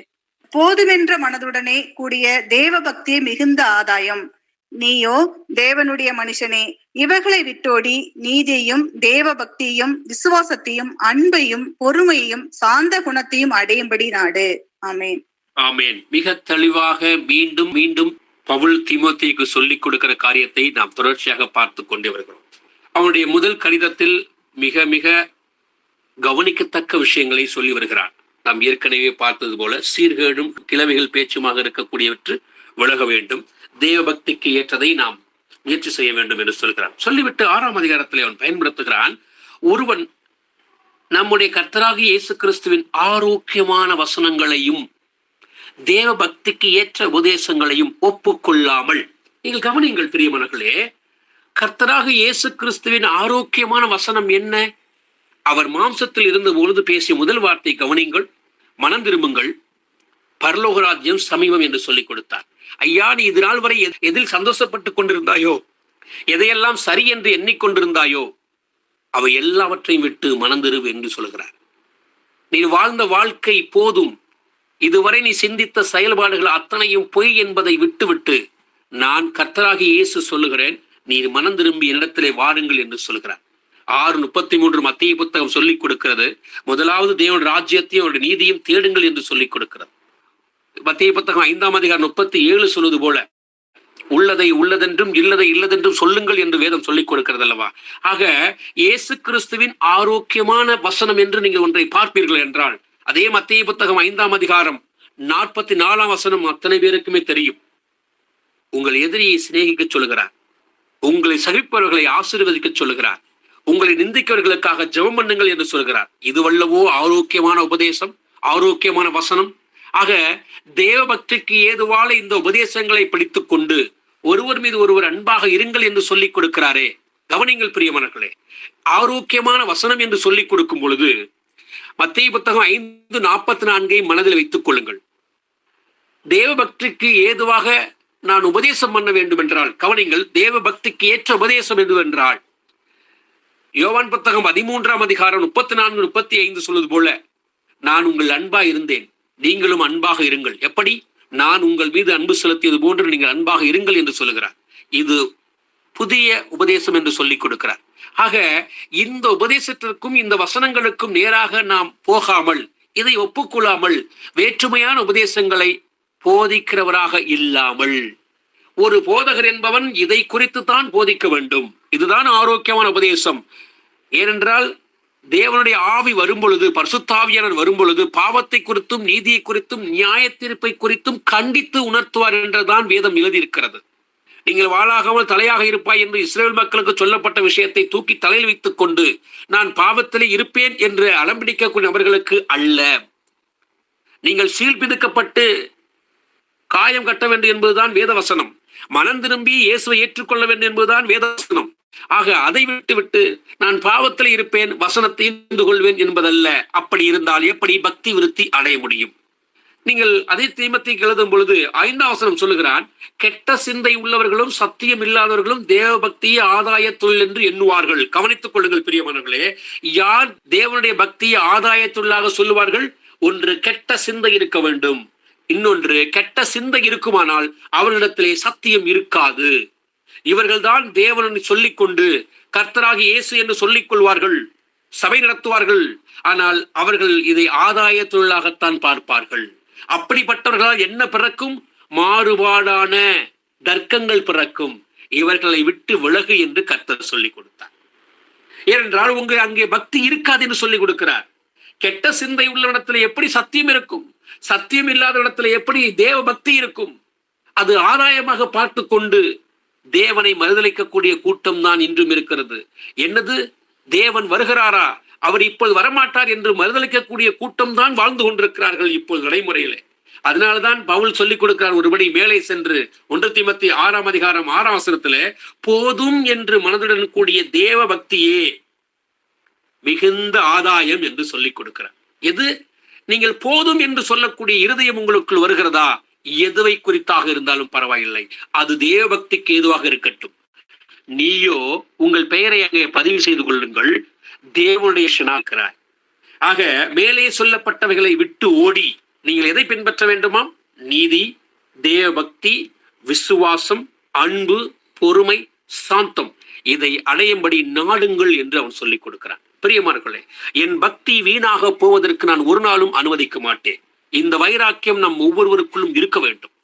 போதுமென்ற மனதுடனே கூடிய தேவ பக்தியை மிகுந்த ஆதாயம். நீயோ தேவனுடைய மனுஷனே, இவைகளை விட்டோடி நீதியையும் தேவ பக்தியையும் விசுவாசத்தையும் அன்பையும் பொறுமையையும் சாந்த குணத்தையும் அடையும்படி நாடு. ஆமேன். ஆமேன். மிக தெளிவாக மீண்டும் மீண்டும் பவுல் தீமோத்தேயுக்கு சொல்லிக் கொடுக்கிற காரியத்தை நாம் தொடர்ச்சியாக பார்த்து கொண்டே வருகிறோம். அவனுடைய முதல் கடிதத்தில் மிக மிக கவனிக்கத்தக்க விஷயங்களை சொல்லி வருகிறான். நாம் ஏற்கனவே பார்த்தது போல சீர்கேடும் கிளவிகள் பேச்சுமாக இருக்கக்கூடியவற்று விலக வேண்டும், தேவ பக்திக்கு ஏற்றதை நாம் முயற்சி செய்ய வேண்டும் என்று சொல்கிறான். சொல்லிவிட்டு 6ஆம் அதிகாரத்தில் அவன் பயன்படுத்துகிறான், ஒருவன் நம்முடைய கர்த்தராகிய இயேசு கிறிஸ்துவின் ஆரோக்கியமான வசனங்களையும் தேவ பக்திக்கு ஏற்ற உபதேசங்களையும் ஒப்புக்கொள்ளாமல். நீங்கள் கவனியுங்கள் பிரியமானவர்களே, கர்த்தராக இயேசு கிறிஸ்துவின் ஆரோக்கியமான வசனம் என்ன? அவர் மாம்சத்தில் இருந்த பொழுது பேசிய முதல் வார்த்தை கவனியுங்கள், மனம் திரும்புங்கள், பரலோக ராஜ்யம் சமீபம் என்று சொல்லிக் கொடுத்தார். ஐயா, நீ இது நாள் வரை எதில் சந்தோஷப்பட்டுக் கொண்டிருந்தாயோ, எதையெல்லாம் சரி என்று எண்ணிக்கொண்டிருந்தாயோ, அவை எல்லாவற்றையும் விட்டு மனம் திரும்பு என்று சொல்கிறார். நீ வாழ்ந்த வாழ்க்கை போதும், இதுவரை நீ சிந்தித்த செயல்பாடுகள் அத்தனையும் பொய் என்பதை விட்டுவிட்டு நான் கர்த்தராகிய இயேசு சொல்லுகிறேன், நீர் மனம் திரும்பி என்னிடத்திலே வாருங்கள் என்று சொல்கிறார். 6:33 மத்தேயு புத்தகம் சொல்லிக் கொடுக்கிறது, முதலாவது தேவன் ராஜ்யத்தையும் அவருடைய நீதியும் தேடுங்கள் என்று சொல்லிக் கொடுக்கிறது. மத்தேயு புத்தகம் 5ஆம் அதிகாரம் 37 சொல்வது போல உள்ளதை உள்ளதென்றும் இல்லதை இல்லதென்றும் சொல்லுங்கள் என்று வேதம் சொல்லிக் கொடுக்கிறது அல்லவா? ஆக இயேசு கிறிஸ்துவின் ஆரோக்கியமான வசனம் என்று நீங்கள் ஒன்றை பார்ப்பீர்கள் என்றால், அதே மத்தேயு புத்தகம் 5ஆம் அதிகாரம் 44ஆம் வசனம் அத்தனை பேருக்குமே தெரியும். உங்கள் எதிரியை சிநேகிக்க சொல்லுகிறார், உங்களை சகிப்பவர்களை ஆசீர்வதிக்க சொல்லுகிறார், உங்களை நிந்திக்கவர்களுக்காக ஜெபம் பண்ணுங்கள் என்று சொல்கிறார். இதுவல்லவோ ஆரோக்கியமான உபதேசம், ஆரோக்கியமான வசனம். ஆக தேவ பக்திக்கு ஏதுவான இந்த உபதேசங்களை படித்துக் கொண்டு ஒருவர் மீது ஒருவர் அன்பாக இருங்கள் என்று சொல்லிக் கொடுக்கிறாரே. கவனிங்கள் பிரியமானவர்களே, ஆரோக்கியமான வசனம் என்று சொல்லிக் கொடுக்கும் பொழுது மத்தேயு புத்தகம் 5:44 மனதில் வைத்துக் கொள்ளுங்கள். தேவ பக்திக்கு ஏதுவாக நான் உபதேசம் பண்ண வேண்டும் என்றால், கவனிங்கள், தேவ பக்திக்கு ஏற்ற உபதேசம் எதுவென்றால், யோவான் புத்தகம் 13ஆம் அதிகாரம் 34-35 சொல்வது போல, நான் உங்கள் அன்பா இருந்தேன், நீங்களும் அன்பாக இருங்கள். எப்படி? நான் உங்கள் மீது அன்பு செலுத்தியது போன்று நீங்கள் அன்பாக இருங்கள் என்று சொல்லுகிறார். இது புதிய உபதேசம் என்று சொல்லிக் கொடுக்கிறார். ஆக இந்த உபதேசத்திற்கும் இந்த வசனங்களுக்கும் நேராக நாம் போகாமல், இதை ஒப்புக்கொள்ளாமல், வேற்றுமையான உபதேசங்களை போதிக்கிறவராக இல்லாமல், ஒரு போதகர் என்பவன் இதை குறித்து தான் போதிக்க வேண்டும், இதுதான் ஆரோக்கியமான உபதேசம். ஏனென்றால் தேவனுடைய ஆவி வரும்பொழுது, பரிசுத்தாவியானவர் வரும்பொழுது பாவத்தை குறித்தும் நீதியை குறித்தும் நியாய தீர்ப்பை குறித்தும் கண்டித்து உணர்த்துவார் என்றுதான் வேதம் எழுதியிருக்கிறது. நீங்கள் வாளாகாமல் தலையாக இருப்பாய் என்று இஸ்ரேல் மக்களுக்கு சொல்லப்பட்ட விஷயத்தை தூக்கி தலையில் வைத்துக் கொண்டு நான் பாவத்திலே இருப்பேன் என்று அலம்பிடிக்கக்கூடிய நபர்களுக்கு அல்ல. நீங்கள் சீழ்பிதுக்கப்பட்டு காயம் கட்ட வேண்டும் என்பதுதான் வேதவசனம். மனம் திரும்பி இயேசுவை ஏற்றுக்கொள்ள வேண்டும் என்பதுதான் வேதவசனம். ஆக அதை விட்டு நான் பாவத்தில் இருப்பேன், வசனத்தை தெரிந்து கொள்வேன் என்பதல்ல. அப்படி இருந்தால் எப்படி பக்தி விருத்தி அடைய முடியும்? நீங்கள் அதே தீமோத்தேயுக்கு எழுதும் பொழுது 5ஆம் வசனம் சொல்லுகிறான், கெட்ட சிந்தை உள்ளவர்களும் சத்தியம் இல்லாதவர்களும் தேவ பக்தியை ஆதாய தொழில் என்று எண்ணுவார்கள். கவனித்துக் கொள்ளுங்கள் பிரியமானவர்களே, யார் தேவனுடைய பக்தியை ஆதாய தொழிலாக சொல்லுவார்கள்? ஒன்று, கெட்ட சிந்தை இருக்க வேண்டும். இன்னொன்று, கெட்ட சிந்தை இருக்குமானால் அவர்களிடத்திலே சத்தியம் இருக்காது. இவர்கள்தான் தேவனை சொல்லிக் கொண்டு கர்த்தராகிய இயேசு என்று சொல்லிக் கொள்வார்கள், சபை நடத்துவார்கள். ஆனால் அவர்கள் இதை ஆதாய தொழிலாகத்தான் பார்ப்பார்கள். அப்படிப்பட்டவர்களால் என்ன பிறக்கும்? மாறுபாடான தர்க்கங்கள் பிறக்கும். இவர்களை விட்டு விலகு என்று கர்த்தர் சொல்லிக் கொடுத்தார். ஏனென்றால் அங்கே பக்தி இருக்காது என்று சொல்லிக் கொடுக்கிறார். கெட்ட சிந்தை உள்ள இடத்துல எப்படி சத்தியம் இருக்கும்? சத்தியம் இல்லாத இடத்துல எப்படி தேவ பக்தி இருக்கும்? அது ஆதாயமாக பார்த்து கொண்டு தேவனை மறுதலிக்கக்கூடிய கூட்டம் தான் இன்றும் இருக்கிறது. என்னது, தேவன் வருகிறாரா, அவர் இப்போது வரமாட்டார் என்று மறுதலிக்கக்கூடிய கூட்டம் தான் வாழ்ந்து கொண்டிருக்கிறார்கள் இப்போது நடைமுறையிலே. அதனால்தான் பவுல் சொல்லிக் கொடுக்கிறார், ஒருபடி மேலே சென்று 1 தீமோத்தேயு 6 அதிகாரம் 6 வசனத்திலே, போதும் என்று மனதுடன் கூடிய தேவ பக்தியே மிகுந்த ஆதாயம் என்று சொல்லிக் கொடுக்கிறார். எது, நீங்கள் போதும் என்று சொல்லக்கூடிய இருதயம் உங்களுக்குள் வருகிறதா, எதுவை குறித்தாக இருந்தாலும் பரவாயில்லை, அது தேவ பக்திக்கு ஏதுவாக இருக்கட்டும். நீயோ உங்கள் பெயரை அங்கே பதிவு செய்து கொள்ளுங்கள், தேவனுடைய ஷனாக்கிறாய். ஆக மேலே சொல்லப்பட்டவைகளை விட்டு ஓடி நீங்கள் எதை பின்பற்ற வேண்டுமாம்? நீதி, தேவ பக்தி, விசுவாசம், அன்பு, பொறுமை, சாந்தம், இதை அடையும்படி நாடுங்கள் என்று அவன் சொல்லிக் கொடுக்கிறான். பிரியமானவர்களே, என் பக்தி வீணாக போவதற்கு நான் ஒரு நாளும் அனுமதிக்க மாட்டேன். இந்த வைராக்கியம் நம் ஒவ்வொருவருக்குள்ளும் இருக்க வேண்டும்.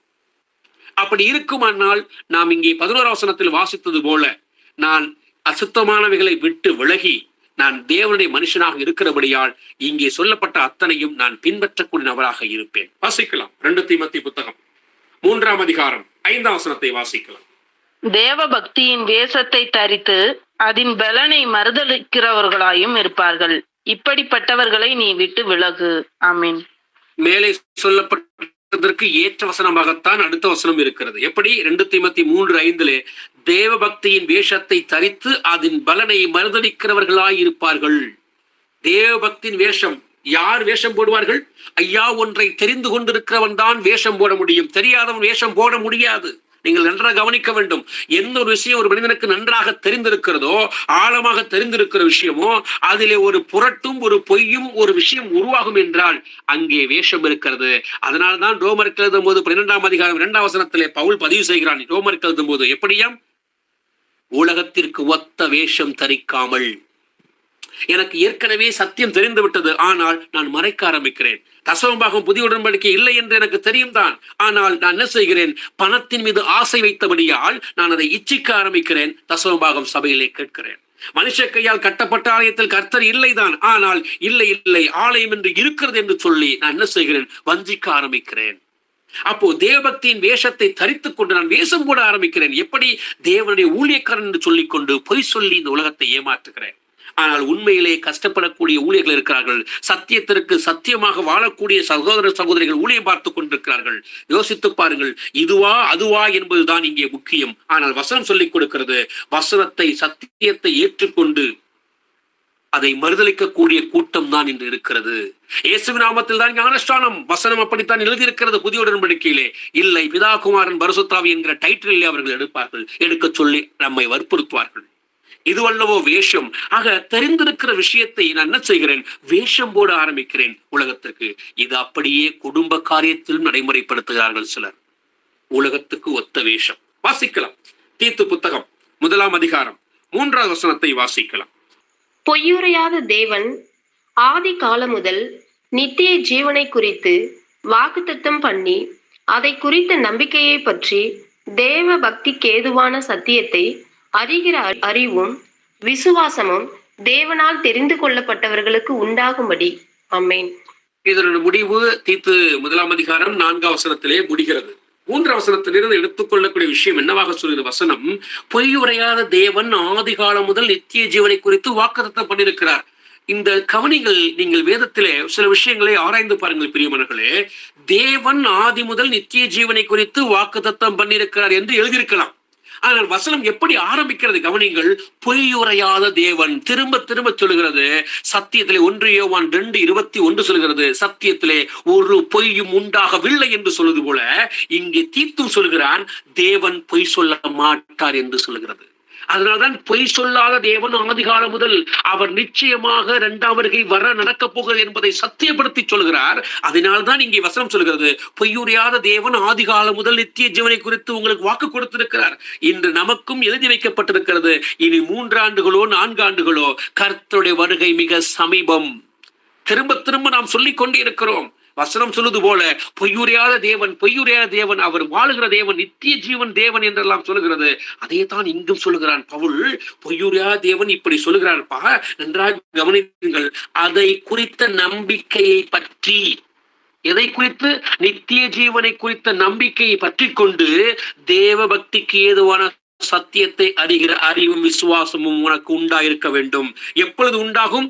அப்படி இருக்குமானால் நாம் இங்கே 11 வசனத்தில் வாசித்தது போல, நான் அசுத்தமானவைகளை விட்டு விலகி நான் தேவனுடைய மனுஷனாக இருக்கிறபடியால் இங்கே சொல்லப்பட்ட அத்தனையும் நான் பின்பற்றக்கூடிய நபராக இருப்பேன். வாசிக்கலாம் 2 தீமோத்தேயு புத்தகம் 3 அதிகாரம் 5 வசனத்தை வாசிக்கலாம். தேவ பக்தியின் வேஷத்தை தரித்து அதன் பலனை மறுதலிக்கிறவர்களாயும் இருப்பார்கள். இப்படிப்பட்டவர்களை நீ விட்டு விலகு. ஆமீன். மேலே சொல்லப்பட்டதற்கு ஏற்ற வசனமாகத்தான் அடுத்த வசனம் இருக்கிறது. எப்படி? 2 தீமோத்தேயு 3:5 தேவ பக்தியின் வேஷத்தை தரித்து அதன் பலனை மறுதலிக்கிறவர்களாய் இருப்பார்கள். தேவ பக்தியின் வேஷம், யார் வேஷம் போடுவார்கள்? ஐயா, ஒன்றை தெரிந்து கொண்டிருக்கிறவன் தான் வேஷம் போட முடியும், தெரியாதவன் வேஷம் போட முடியாது. நீங்கள் நன்றாக கவனிக்க வேண்டும். எந்த ஒரு விஷயம் ஒரு மனிதனுக்கு நன்றாக தெரிந்திருக்கிறதோ, ஆழமாக தெரிந்திருக்கிற விஷயமோ, அதிலே ஒரு புரட்டும் ஒரு பொய்யும் ஒரு விஷயம் உருவாகும் என்றால் அங்கே வேஷம் இருக்கிறது. அதனால்தான் ரோமருக்கு எழுதும் போது 12 அதிகாரம் 2 வசனத்திலே பவுல் பதிவு செய்கிறான். ரோமருக்கு எழுதும் போது எப்படியாம்? உலகத்திற்கு ஒத்த வேஷம் தரிக்காமல், எனக்கு ஏற்கனவே சத்தியம் தெரிந்து விட்டது, ஆனால் நான் மறைக்க ஆரம்பிக்கிறேன். தசமபாகம் புதிய உடன்படிக்கை இல்லை என்று எனக்கு தெரியும் தான், ஆனால் நான் என்ன செய்கிறேன்? பணத்தின் மீது ஆசை வைத்தபடியால் நான் அதை இச்சிக்க ஆரம்பிக்கிறேன். தசமபாகம் சபையிலே கேட்கிறேன். மனுஷ கையால் கட்டப்பட்ட ஆலயத்தில் கர்த்தர் இல்லைதான், ஆனால் இல்லை ஆலயம் என்று இருக்கிறது என்று சொல்லி நான் என்ன செய்கிறேன்? வஞ்சிக்க ஆரம்பிக்கிறேன். அப்போ தேவபக்தியின் வேஷத்தை தரித்துக் கொண்டு நான் வேஷம் போட ஆரம்பிக்கிறேன். எப்படி? தேவனுடைய ஊழியக்காரன் என்று சொல்லிக்கொண்டு பொய் சொல்லி இந்த உலகத்தை ஏமாற்றுகிறேன். ஆனால் உண்மையிலே கஷ்டப்படக்கூடிய ஊழியர்கள் இருக்கிறார்கள். சத்தியத்திற்கு சத்தியமாக வாழக்கூடிய சகோதர சகோதரிகள் ஊழியம் பார்த்து கொண்டிருக்கிறார்கள். யோசித்து பாருங்கள், இதுவா அதுவா என்பதுதான் இங்கே முக்கியம். ஆனால் வசனம் சொல்லிக் கொடுக்கிறது, வசனத்தை சத்தியத்தை ஏற்றுக்கொண்டு அதை மறுதலிக்கக்கூடிய கூட்டம் தான் இன்று இருக்கிறது. இயேசுவின் நாமத்தில் தான் ஞானஸ்நானம், வசனம் அப்படித்தான் எழுதியிருக்கிறது புதிய உடன்படிக்கையிலே. இல்லை, பிதா குமாரன் பரிசுத்தாவி என்கிற டைட்டிலே அவர்கள் எடுக்க சொல்லி நம்மை வற்புறுத்துவார்கள். இதுவல்லவோ வேஷம். ஆக தெரிந்திருக்கிற விஷயத்தை நான் என்ன செய்கிறேன்? வேஷம் போட ஆரம்பிக்கிறேன் உலகத்துக்கு. இது அப்படியே குடும்ப காரியத்திலும் நடைமுறைப்படுத்துகிறார்கள் சிலர். உலகத்துக்கு ஒத்த வேஷம். வாசிக்கலாம் தீத்து புத்தகம் 1 அதிகாரம் 3 வசனத்தை வாசிக்கலாம். பொய்யுரையாத தேவன் ஆதி காலம் முதல் நித்திய ஜீவனை குறித்து வாக்குத்தத்தம் பண்ணி அதை குறித்த நம்பிக்கையை பற்றி தேவ பக்திக்கு ஏதுவான சத்தியத்தை அறிகிற அறிவும் விசுவாசமும் தேவனால் தெரிந்து கொள்ளப்பட்டவர்களுக்கு உண்டாகும்படி. ஆமென். இதனோட முடிவு தீத்து 1 அதிகாரம் 4 வசனத்திலே முடிகிறது. 3 வசனத்திலிருந்து எடுத்துக்கொள்ளக்கூடிய விஷயம் என்னவாக சொல்லுகிற வசனம், பொய் உரையாத தேவன் ஆதி காலம் முதல் நித்திய ஜீவனை குறித்து வாக்குத்தத்தம் பண்ணியிருக்கிறார். இந்த கவனிகள், நீங்கள் வேதத்திலே சில விஷயங்களை ஆராய்ந்து பாருங்கள் பிரியமானவர்களே. தேவன் ஆதி முதல் நித்திய ஜீவனை குறித்து வாக்குத்தத்தம் பண்ணியிருக்கிறார் என்று எழுதியிருக்கலாம். ஆனால் வசனம் எப்படி ஆரம்பிக்கிறது கவனிங்கள். பொய்யுரையாத தேவன், திரும்ப திரும்ப சொல்லுகிறது. சத்தியத்திலே 1 யோவான் 2:21 சொல்கிறது, சத்தியத்திலே ஒரு பொய்யும் உண்டாகவில்லை என்று சொல்வது போல இங்கே தீத்தும் சொல்கிறான், தேவன் பொய் சொல்ல மாட்டார் என்று சொல்கிறது. அதனால்தான் பொய் சொல்லாத தேவன் ஆதிகாலம் முதல் அவர் நிச்சயமாக 2ஆம் வருகை வர நடக்க போகிறது என்பதை சத்தியப்படுத்தி சொல்கிறார். அதனால்தான் இங்கே வசனம் சொல்கிறது, பொய்யுரையாத தேவன் ஆதிகாலம் முதல் நித்திய ஜீவனை குறித்து உங்களுக்கு வாக்கு கொடுத்திருக்கிறார். இன்று நமக்கும் எழுதி வைக்கப்பட்டிருக்கிறது, இனி 3 ஆண்டுகளோ 4 ஆண்டுகளோ கர்த்தருடைய வருகை மிக சமீபம். திரும்ப திரும்ப நாம் சொல்லிக் கொண்டே இருக்கிறோம். வசனம் சொல்லுது போல பொய்யுரையாத தேவன், பொய்யுரையாத தேவன், அவர் வாழுகிற தேவன், நித்திய ஜீவன் தேவன் என்றெல்லாம் சொல்லுகிறது. அதே தான் இங்கும் சொல்லுகிறான் பவுல். பொய்யுரையாத தேவன் இப்படி சொல்லுகிறார்ப்பா, நன்றாக கவனியுங்கள். அதை குறித்த நம்பிக்கையை பற்றி, எதை குறித்து? நித்திய ஜீவனை குறித்த நம்பிக்கையை பற்றி கொண்டு தேவ பக்திக்கு ஏதுவான சத்தியத்தை அறிகிற அறிவும் விசுவாசமும் உனக்கு உண்டாயிருக்க வேண்டும். எப்பொழுது உண்டாகும்?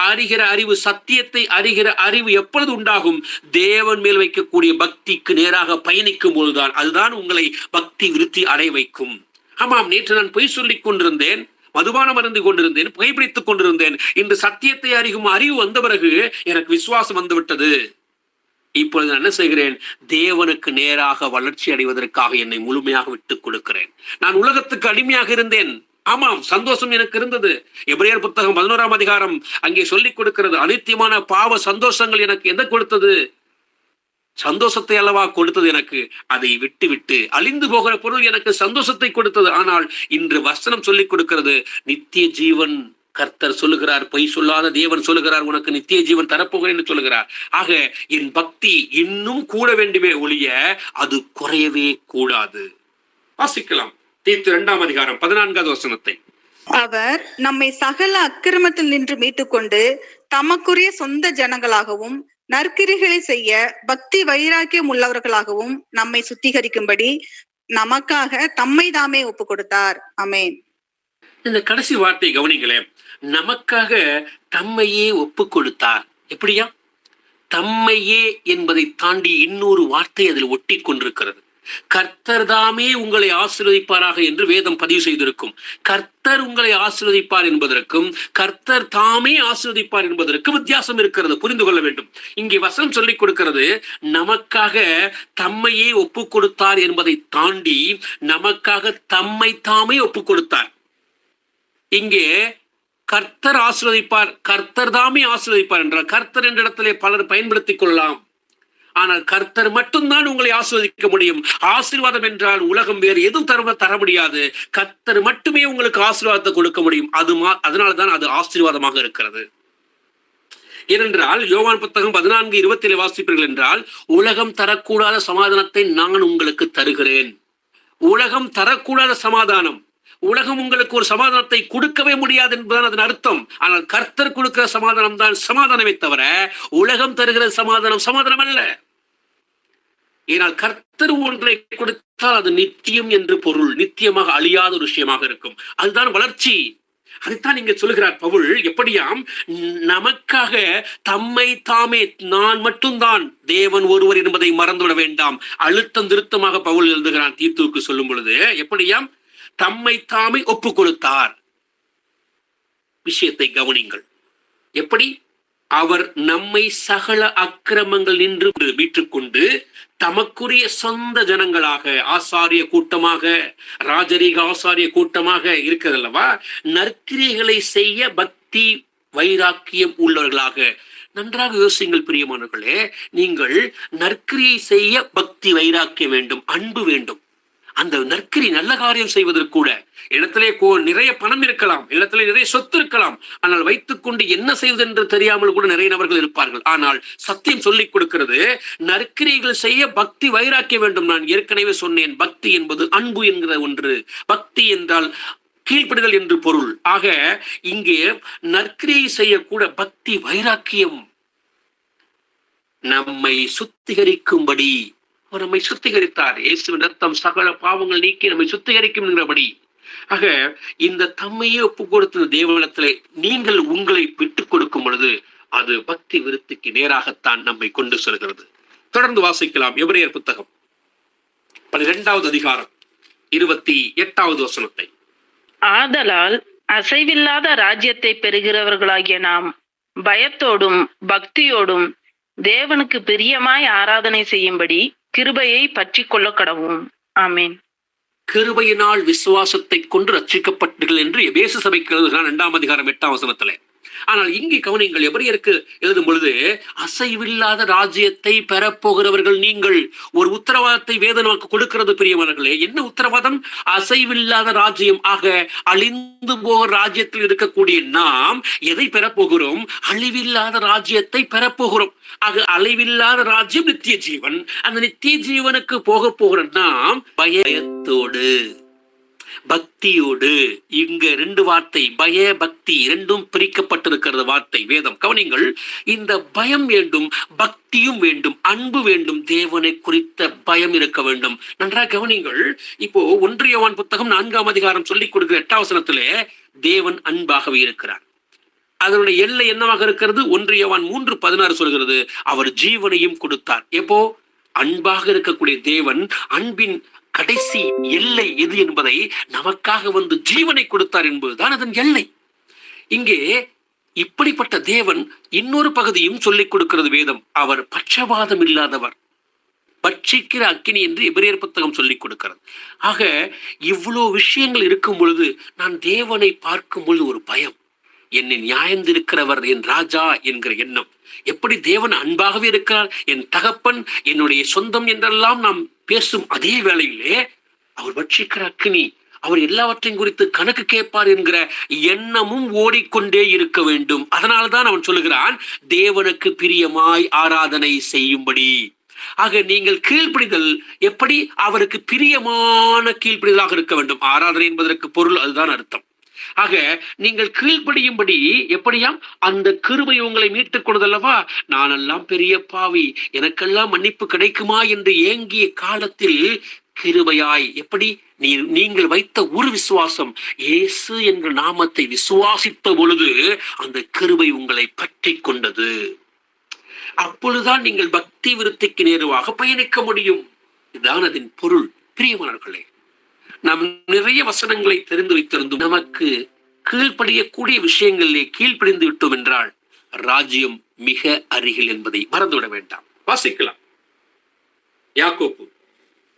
அறிகிற அறிவு, சத்தியத்தை அறிகிற அறிவு எப்பொழுது உண்டாகும்? தேவன் மேல் வைக்கக்கூடிய பக்திக்கு நேராக பயணிக்கும் போதுதான். அதுதான் உங்களை பக்தி விருத்தி அடைய வைக்கும். ஆமாம், நேற்று நான் பொய் சொல்லிக் கொண்டிருந்தேன், மதுபானம் அருந்து கொண்டிருந்தேன், புகைப்பிடித்துக் கொண்டிருந்தேன். இன்று சத்தியத்தை அறியும் அறிவு வந்த பிறகு எனக்கு விசுவாசம் வந்துவிட்டது. இப்பொழுது நான் என்ன செய்கிறேன்? தேவனுக்கு நேராக வளர்ச்சி அடைவதற்காக என்னை முழுமையாக விட்டுக் கொடுக்கிறேன். நான் உலகத்துக்கு அடிமையாக இருந்தேன். ஆமாம், சந்தோஷம் எனக்கு இருந்தது. எபிரேயர் புத்தகம் 11ஆம் அதிகாரம் அங்கே சொல்லிக் கொடுக்கிறது. அனித்தியமான பாவ சந்தோஷங்கள் எனக்கு எந்த கொடுத்தது? சந்தோஷத்தை அல்லவா கொடுத்தது எனக்கு. அதை விட்டு விட்டு அழிந்து போகிற பொருள் எனக்கு சந்தோஷத்தை கொடுத்தது. ஆனால் இன்று வசனம் சொல்லிக் கொடுக்கிறது, நித்திய ஜீவன் கர்த்தர் சொல்லுகிறார், பொய் சொல்லாத தேவன் சொல்லுகிறார், உனக்கு நித்திய ஜீவன் தரப்போகிறேன் என்று சொல்லுகிறார். ஆக என் பக்தி இன்னும் கூட வேண்டுமே ஒழிய அது குறையவே கூடாது. வாசிக்கலாம் தீத்து 2ஆம் அதிகாரம் 14வது வசனத்தை. அவர் நம்மை சகல அக்கிரமத்தில் நின்று மீட்டுக்கொண்டு தமக்குரிய சொந்த ஜனங்களாகவும் நற்கிரிகளை செய்ய பக்தி வைராக்கியம் உள்ளவர்களாகவும் நம்மை சுத்திகரிக்கும்படி நமக்காக தம்மை தாமே ஒப்பு கொடுத்தார். ஆமென். இந்த கடைசி வார்த்தை கவனிங்களேன். நமக்காக தம்மையே ஒப்பு கொடுத்தார். எப்படியா? தம்மையே என்பதை தாண்டி இன்னொரு வார்த்தை அதில் ஒட்டி கொண்டிருக்கிறது. கர்த்தர் தாமே உங்களை ஆசீர்வதிப்பாராக என்று வேதம் பதிவு செய்திருக்கும். கர்த்தர் உங்களை ஆசீர்வதிப்பார் என்பதற்கும் கர்த்தர் தாமே ஆசீர்வதிப்பார் என்பதற்கும் வித்தியாசம் இருக்கிறது, புரிந்து கொள்ள வேண்டும். இங்கே வசனம் சொல்லிக் கொடுக்கிறது, நமக்காக தம்மையே ஒப்பு கொடுத்தார் என்பதை தாண்டி நமக்காக தம்மை தாமே ஒப்பு கொடுத்தார். இங்கே கர்த்தர் ஆசீர்வதிப்பார், கர்த்தர் தாமே ஆசீர்வதிப்பார் என்றால் கர்த்தர் என்ற இடத்திலே பலர் பயன்படுத்திக் கொள்ளலாம். ஆனால் கர்த்தர் மட்டும்தான் உங்களை ஆசீர்வதிக்க முடியும். ஆசீர்வாதம் என்றால் உலகம் வேறு எதுவும் தர முடியாது. கர்த்தர் மட்டுமே உங்களுக்கு ஆசீர்வாதத்தை கொடுக்க முடியும். அதனால்தான் அது ஆசீர்வாதமாக இருக்கிறது. ஏனென்றால் யோவான் புத்தகம் 14:27 வாசிப்பீர்கள் என்றால், உலகம் தரக்கூடாத சமாதானத்தை நான் உங்களுக்கு தருகிறேன். உலகம் தரக்கூடாத சமாதானம், உலகம் உங்களுக்கு ஒரு சமாதானத்தை கொடுக்கவே முடியாது என்பதுதான் அதன் அர்த்தம். ஆனால் கர்த்தர் கொடுக்கிற சமாதானம் தான் சமாதானமே தவிர உலகம் தருகிற சமாதானம் சமாதானம் அல்ல. ஏனால் கர்த்தர் ஒன்றை கொடுத்தால் அது நித்தியம் என்று பொருள், நித்தியமாக அழியாத ஒரு விஷயமாக இருக்கும். அதுதான் வளர்ச்சி. அதைத்தான் இங்க சொல்லுகிறார் பவுல். எப்படியாம்? நமக்காக தம்மை தாமே, நான் மட்டும்தான் தேவன் ஒருவர் என்பதை மறந்துவிட வேண்டாம். அழுத்தம் திருத்தமாக பவுல் எழுதுகிறான் தீத்துவுக்கு சொல்லும் பொழுது. எப்படியாம்? தம்மை தாமே ஒப்பு கொடுத்தார். விஷயத்தை கவனிங்கள். எப்படி? அவர் நம்மை சகல அக்கிரமங்கள் நின்று மீட்டுக்கொண்டு தமக்குரிய சொந்த ஜனங்களாக, ஆசாரிய கூட்டமாக, ராஜரீக ஆசாரிய கூட்டமாக இருக்கிறதல்லவா, நற்கிரியைகளை செய்ய பக்தி வைராக்கியம் உள்ளவர்களாக. நன்றாக யோசிங்கள் பிரியமானவர்களே. நீங்கள் நற்கிரியை செய்ய பக்தி வைராக்கியம் வேண்டும், அன்பு வேண்டும். அந்த நற்கிரி நல்ல காரியம் செய்வதற்கு கூட இடத்திலே நிறைய பணம் இருக்கலாம், இடத்திலே நிறைய சொத்து இருக்கலாம். ஆனால் வைத்துக் கொண்டு என்ன செய்வது என்று தெரியாமல் கூட நிறைய நபர்கள் இருப்பார்கள். ஆனால் சத்தியம் சொல்லிக் கொடுக்கிறது, நற்கிரிகள் செய்ய பக்தி வைராக்கிய வேண்டும். நான் ஏற்கனவே சொன்னேன், பக்தி என்பது அன்பு என்கிற ஒன்று. பக்தி என்றால் கீழ்ப்படிதல் என்று பொருள். ஆக இங்கே நற்கிரியை செய்யக்கூட பக்தி வைராக்கியம். நம்மை சுத்திகரிக்கும்படி அவர் நம்மை சுத்திகரித்தார். இயேசுவின் ரத்தம் சகல பாவங்கள் நீக்கி நம்மை சுத்திகரிக்கும் என்கிறபடி. ஆக இந்த தம்மையே ஒப்பு கொடுத்த தேவனிடத்திலே நீங்கள் உங்களை விட்டுக் கொடுக்கும் பொழுது அது பக்தி விருத்திக்கு நேராகத்தான் நம்மை கொண்டு செல்கிறது. தொடர்ந்து வாசிக்கலாம் எபிரேயர் புத்தகம் 12வது அதிகாரம் 28வது வசனத்தை. ஆதலால் அசைவில்லாத ராஜ்யத்தை பெறுகிறவர்களாகிய நாம் பயத்தோடும் பக்தியோடும் தேவனுக்கு பிரியமாய் ஆராதனை செய்யும்படி கிருபையை பற்றி கொள்ள கடவும். ஆமீன். கிருபையினால் விசுவாசத்தை கொண்டு ரட்சிக்கப்பட்டீர்கள் என்று எபேசு சபைக்கு 2ஆம் அதிகாரம் 8ஆம் வசனத்திலே. ஆனால் இங்கே கவனிங்கள், எபிரேயருக்கு எழுதும் பொழுது அசைவில்லாத ராஜ்யத்தை பெறப்போகிறவர்கள் நீங்கள். ஒரு உத்தரவாதத்தை வேதம் நமக்கு கொடுக்கிறது பிரியமானவர்களே. என்ன உத்தரவாதம்? அசைவில்லாத ராஜ்யம். ஆக அழிந்து போகிற ராஜ்யத்தில் இருக்கக்கூடிய நாம் எதை பெறப்போகிறோம்? அழிவில்லாத ராஜ்யத்தை பெறப்போகிறோம். ஆக அழிவில்லாத ராஜ்யம் நித்திய ஜீவன். அந்த நித்திய ஜீவனுக்கு போக போகிற நாம் பயத்தோடு பக்தியோடு. இங்க ரெண்டு வார்த்தை, பய பக்தி, இரண்டும் பிரிக்கப்பட்டிருக்கிறது வார்த்தை வேதம். கவனிங்கள், இந்த பயம் வேண்டும், பக்தியும் வேண்டும், அன்பு வேண்டும். தேவனை குறித்த பயம் இருக்க வேண்டும். நன்றாக கவனிங்கள். இப்போ 1 யோவான் புத்தகம் 4ஆம் அதிகாரம் சொல்லிக் கொடுக்கிற 8ஆம் வசனத்திலே தேவன் அன்பாகவே இருக்கிறார். அதனுடைய எல்லை என்னவாக இருக்கிறது? 1 யோவான் 3:16 சொல்கிறது, அவர் ஜீவனையும் கொடுத்தார். எப்போ? அன்பாக இருக்கக்கூடிய தேவன் அன்பின் கடைசி எல்லை எது என்பதை நமக்காக வந்து ஜீவனை கொடுத்தார் என்பதுதான் அதன் எல்லை. இங்கே இப்படிப்பட்ட தேவன் இன்னொரு பகுதியும் சொல்லிக் கொடுக்கிறது வேதம். அவர் பட்சபாதம் இல்லாதவர், பட்சிக்கிற அக்கினி என்று எபிரேயர் புத்தகம் சொல்லிக் கொடுக்கிறது. ஆக இவ்வளோ விஷயங்கள் இருக்கும் பொழுது நான் தேவனை பார்க்கும் பொழுது ஒரு பயம். என்னை நியாயந்திருக்கிறவர் என் ராஜா என்கிற எண்ணம். எப்படி தேவன் அன்பாகவே இருக்கிறார், என் தகப்பன், என்னுடைய சொந்தம் என்றெல்லாம் நாம் பேசும் அதே வேளையிலே அவர் பட்சிக்கிற அக்கினி, அவர் எல்லாவற்றையும் குறித்து கணக்கு கேட்பார் என்கிற எண்ணமும் ஓடிக்கொண்டே இருக்க வேண்டும். அதனால்தான் அவன் சொல்லுகிறான், தேவனுக்கு பிரியமாய் ஆராதனை செய்யும்படி. ஆக நீங்கள் கீழ்ப்படிதல் எப்படி? அவருக்கு பிரியமான கீழ்ப்படிதலாக இருக்க வேண்டும். ஆராதனை என்பதற்கு பொருள் அதுதான் அர்த்தம். ஆக நீங்கள் கீழ்ப்படியும்படி எப்படியாம்? அந்த கிருபை உங்களை மீட்டுக் கொண்டதல்லவா. நானெல்லாம் பெரிய பாவி, எனக்கெல்லாம் மன்னிப்பு கிடைக்குமா என்று ஏங்கிய காலத்தில் கிருபையாய் எப்படி நீங்கள் வைத்த ஒரு விசுவாசம், இயேசு என்ற நாமத்தை விசுவாசித்த பொழுது அந்த கிருபை உங்களை பற்றி கொண்டது. அப்பொழுதுதான் நீங்கள் பக்தி விருத்திக்கு நேருவாக பயணிக்க முடியும். இதுதான் அதன் பொருள். பிரியமானவர்களே, நாம் நிறைய வசனங்களை தெரிந்து வைத்திருந்தும் நமக்கு கீழ்ப்படியக்கூடிய விஷயங்களிலே கீழ்ப்படிந்து விட்டோம் என்றால் ராஜ்யம் மிக அருகில் என்பதை மறந்துவிட வேண்டாம். வாசிக்கலாம். யாக்கோப்பு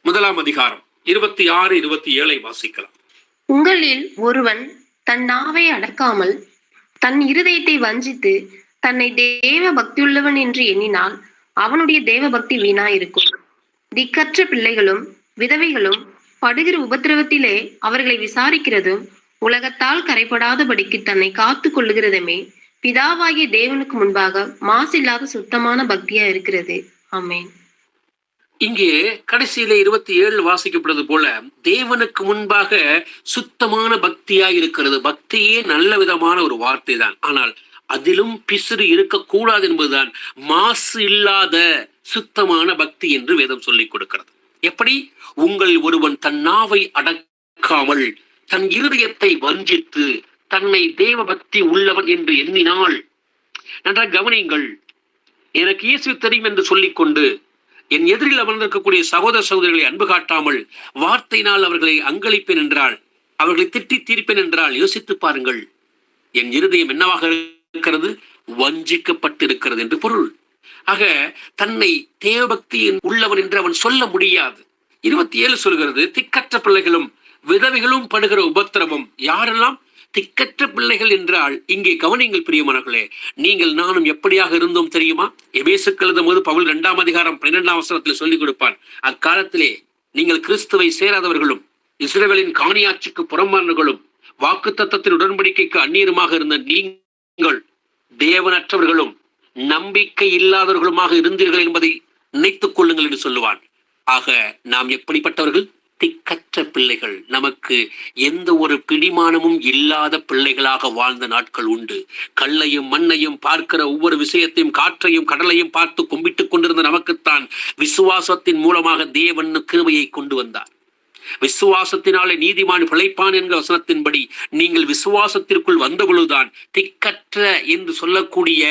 1ஆம் அதிகாரம் 26, 27 வாசிக்கலாம். உங்களில் ஒருவன் தன் நாவை அடக்காமல் தன் இருதயத்தை வஞ்சித்து தன்னை தேவ பக்தியுள்ளவன் என்று எண்ணினால் அவனுடைய தேவ பக்தி வீணாயிருக்கும். திக்கற்ற பிள்ளைகளும் விதவைகளும் படுகிற உபத்திரவத்திலே அவர்களை விசாரிக்கிறதும் உலகத்தால் கரைபடாதபடிக்கு தன்னை காத்து கொள்ளுகிறதுமே பிதாவாகிய தேவனுக்கு முன்பாக மாசில்லாத சுத்தமான பக்தியா இருக்கிறது. ஆமென். இங்கே கடைசியில 27 வாசிக்கப்படுவது போல தேவனுக்கு முன்பாக சுத்தமான பக்தியா இருக்கிறது. பக்தியே நல்ல விதமான ஒரு வார்த்தை தான். ஆனால் அதிலும் பிசிறு இருக்கக்கூடாது என்பதுதான் மாசு இல்லாத சுத்தமான பக்தி என்று வேதம் சொல்லிக் கொடுக்கிறது. எப்படி? உங்கள் ஒருவன் தன் நாவை அடக்காமல் தன் இருதயத்தை வஞ்சித்து தன்னை தேவ பக்தி உள்ளவன் என்று எண்ணினால். நன்றாக கவனியுங்கள். எனக்கு இயேசு தெரியும் என்று சொல்லிக்கொண்டு என் எதிரில் அமர்ந்திருக்கக்கூடிய சகோதர சகோதரிகளை அன்பு காட்டாமல் வார்த்தையினால் அவர்களை அங்களிப்பேன் என்றால், அவர்களை திட்டி தீர்ப்பேன் என்றால், யோசித்து பாருங்கள், என் இருதயம் என்னவாக இருக்கிறது? வஞ்சிக்கப்பட்டிருக்கிறது என்று பொருள். ஆக தன்னை தேவபக்தி உள்ளவன் என்று அவன் சொல்ல முடியாது. 27 சொல்கிறது, திக்கற்ற பிள்ளைகளும் விதவைகளும் படுகிற உபத்திரவம். யாரெல்லாம் திக்கற்ற பிள்ளைகள் என்றால் இங்கே கவனிங்கள் பிரியமானவர்களே, நீங்கள் நானும் எப்படியாக இருந்தோம் தெரியுமா? எபேசுக்கு எழுதும் போது பவுல் 2ஆம் அதிகாரம் 12ஆம் வசனத்தில் சொல்லிக் கொடுப்பான், அக்காலத்திலே நீங்கள் கிறிஸ்துவை சேராதவர்களும் இஸ்ரவேலின் காணியாட்சிக்கு புறம்பானவர்களும் வாக்குத்தத்தத்தின் உடன்படிக்கைக்கு அந்நியருமாக இருந்த நீங்கள் தேவனற்றவர்களும் நம்பிக்கை இல்லாதவர்களுமாக இருந்தீர்கள் என்பதை நினைத்துக் கொள்ளுங்கள் என்று சொல்லுவான். ஆக நாம் எப்படிப்பட்டவர்கள்? திக்கற்ற பிள்ளைகள். நமக்கு எந்த ஒரு பிடிமானமும் இல்லாத பிள்ளைகளாக வாழ்ந்த நாட்கள் உண்டு. கல்லையும் மண்ணையும் பார்க்கிற ஒவ்வொரு விஷயத்தையும் காற்றையும் கடலையும் பார்த்து கும்பிட்டுக் கொண்டிருந்த நமக்குத்தான் விசுவாசத்தின் மூலமாக தேவன் கிருபையை கொண்டு வந்தார். விசுவாசத்தினாலே நீதிமான் பிழைப்பான் என்கிற வசனத்தின்படி நீங்கள் விசுவாசத்திற்குள் வந்த பொழுதுதான் திக்கற்ற என்று சொல்லக்கூடிய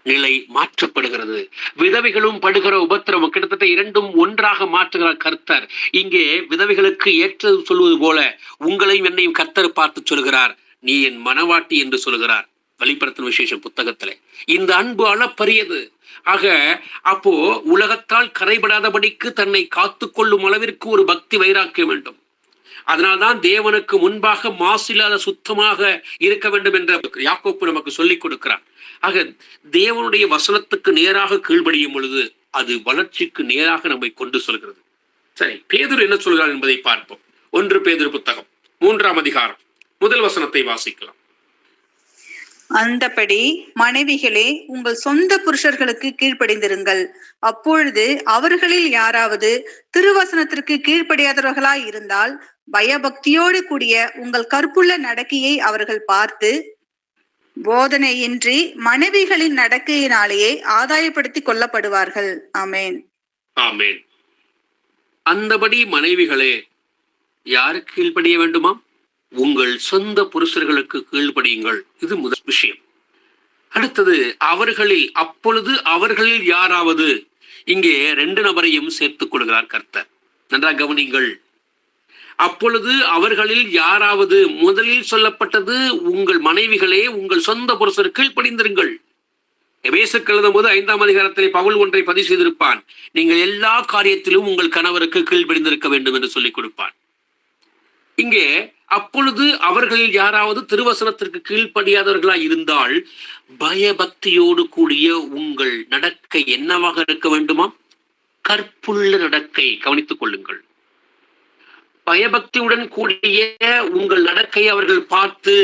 நிலை மாற்றப்படுகிறது. விதவைகளும் படுகிற உபத்திரவம் கிட்டத்தட்ட இரண்டும் ஒன்றாக மாற்றுகிறார் கர்த்தர். இங்கே விதவைகளுக்கு ஏற்றது சொல்வது போல உங்களையும் என்னையும் கர்த்தர் பார்த்து சொல்கிறார், நீ என் மனவாட்டி என்று சொல்கிறார் வெளிப்படுத்தின விசேஷம் புத்தகத்திலே. இந்த அன்பு அளப்பரியது. ஆக அப்போ உலகத்தால் கரைபடாதபடிக்கு தன்னை காத்து கொள்ளும் அளவிற்கு ஒரு பக்தி வைராக்கியம் வேண்டும். அதனால்தான் தேவனுக்கு முன்பாக மாசில்லாத சுத்தமாக இருக்க வேண்டும் என்ற யாக்கோப்பு நமக்கு சொல்லிக் கொடுக்கிறார். ஆக தேவனுடைய வசனத்துக்கு நேராக கீழ்ப்படியும் பொழுது அது வளர்ச்சிக்கு நேராக நம்மை கொண்டு சொல்கிறது. சரி, பேதுரு என்ன சொல்கிறார் என்பதை பார்ப்போம். 1 பேதுரு புத்தகம் 3ஆம் அதிகாரம் 1 வசனத்தை வாசிக்கலாம். அந்தபடி மனைவிகளே உங்கள் சொந்த புருஷர்களுக்கு கீழ்ப்படிந்திருங்கள். அப்பொழுது அவர்களில் யாராவது திருவசனத்திற்கு கீழ்ப்படியாதவர்களாய் இருந்தால் பயபக்தியோடு கூடிய உங்கள் கற்புள்ள நடக்கையை அவர்கள் பார்த்து போதனையின்றி மனைவிகளின் நடக்கையினாலேயே ஆதாயப்படுத்திக் கொள்ளப்படுவார்கள். ஆமேன். ஆமேன். அந்தபடி மனைவிகளே யாருக்கு கீழ்ப்படிய வேண்டுமா? உங்கள் சொந்த புருஷர்களுக்கு கீழ்ப்படியுங்கள். இது முதல் விஷயம். அடுத்தது அவர்களில், அப்பொழுது அவர்களில் யாராவது, இங்கே 2 நபரையும் சேர்த்துக் கொள்கிறார் கர்த்தர். நன்றாக கவனிங்கள். அப்பொழுது அவர்களில் யாராவது, முதலில் சொல்லப்பட்டது உங்கள் மனைவிகளே உங்கள் சொந்த புருஷருக்கு கீழ்ப்படிந்திருங்கள். எபேசுக்கு எழுதும் போது 5ஆம் அதிகாரத்திலே பவுல் ஒன்றை பதிவு செய்திருப்பான். நீங்கள் எல்லா காரியத்திலும் உங்கள் கணவருக்கு கீழ்ப்படிந்திருக்க வேண்டும் என்று சொல்லிக் கொடுப்பான். இங்கே அப்பொழுது அவர்களில் யாராவது திருவசனத்திற்கு கீழ்ப்படியாதவர்களாய் இருந்தால் பயபக்தியோடு கூடிய உங்கள் நடக்கை என்னவாக இருக்க வேண்டுமா? கற்புள்ள நடக்கை. கவனித்துக் கொள்ளுங்கள். பயபக்தியுடன் கூடிய உங்கள் நடக்கை அவர்கள் பார்த்து,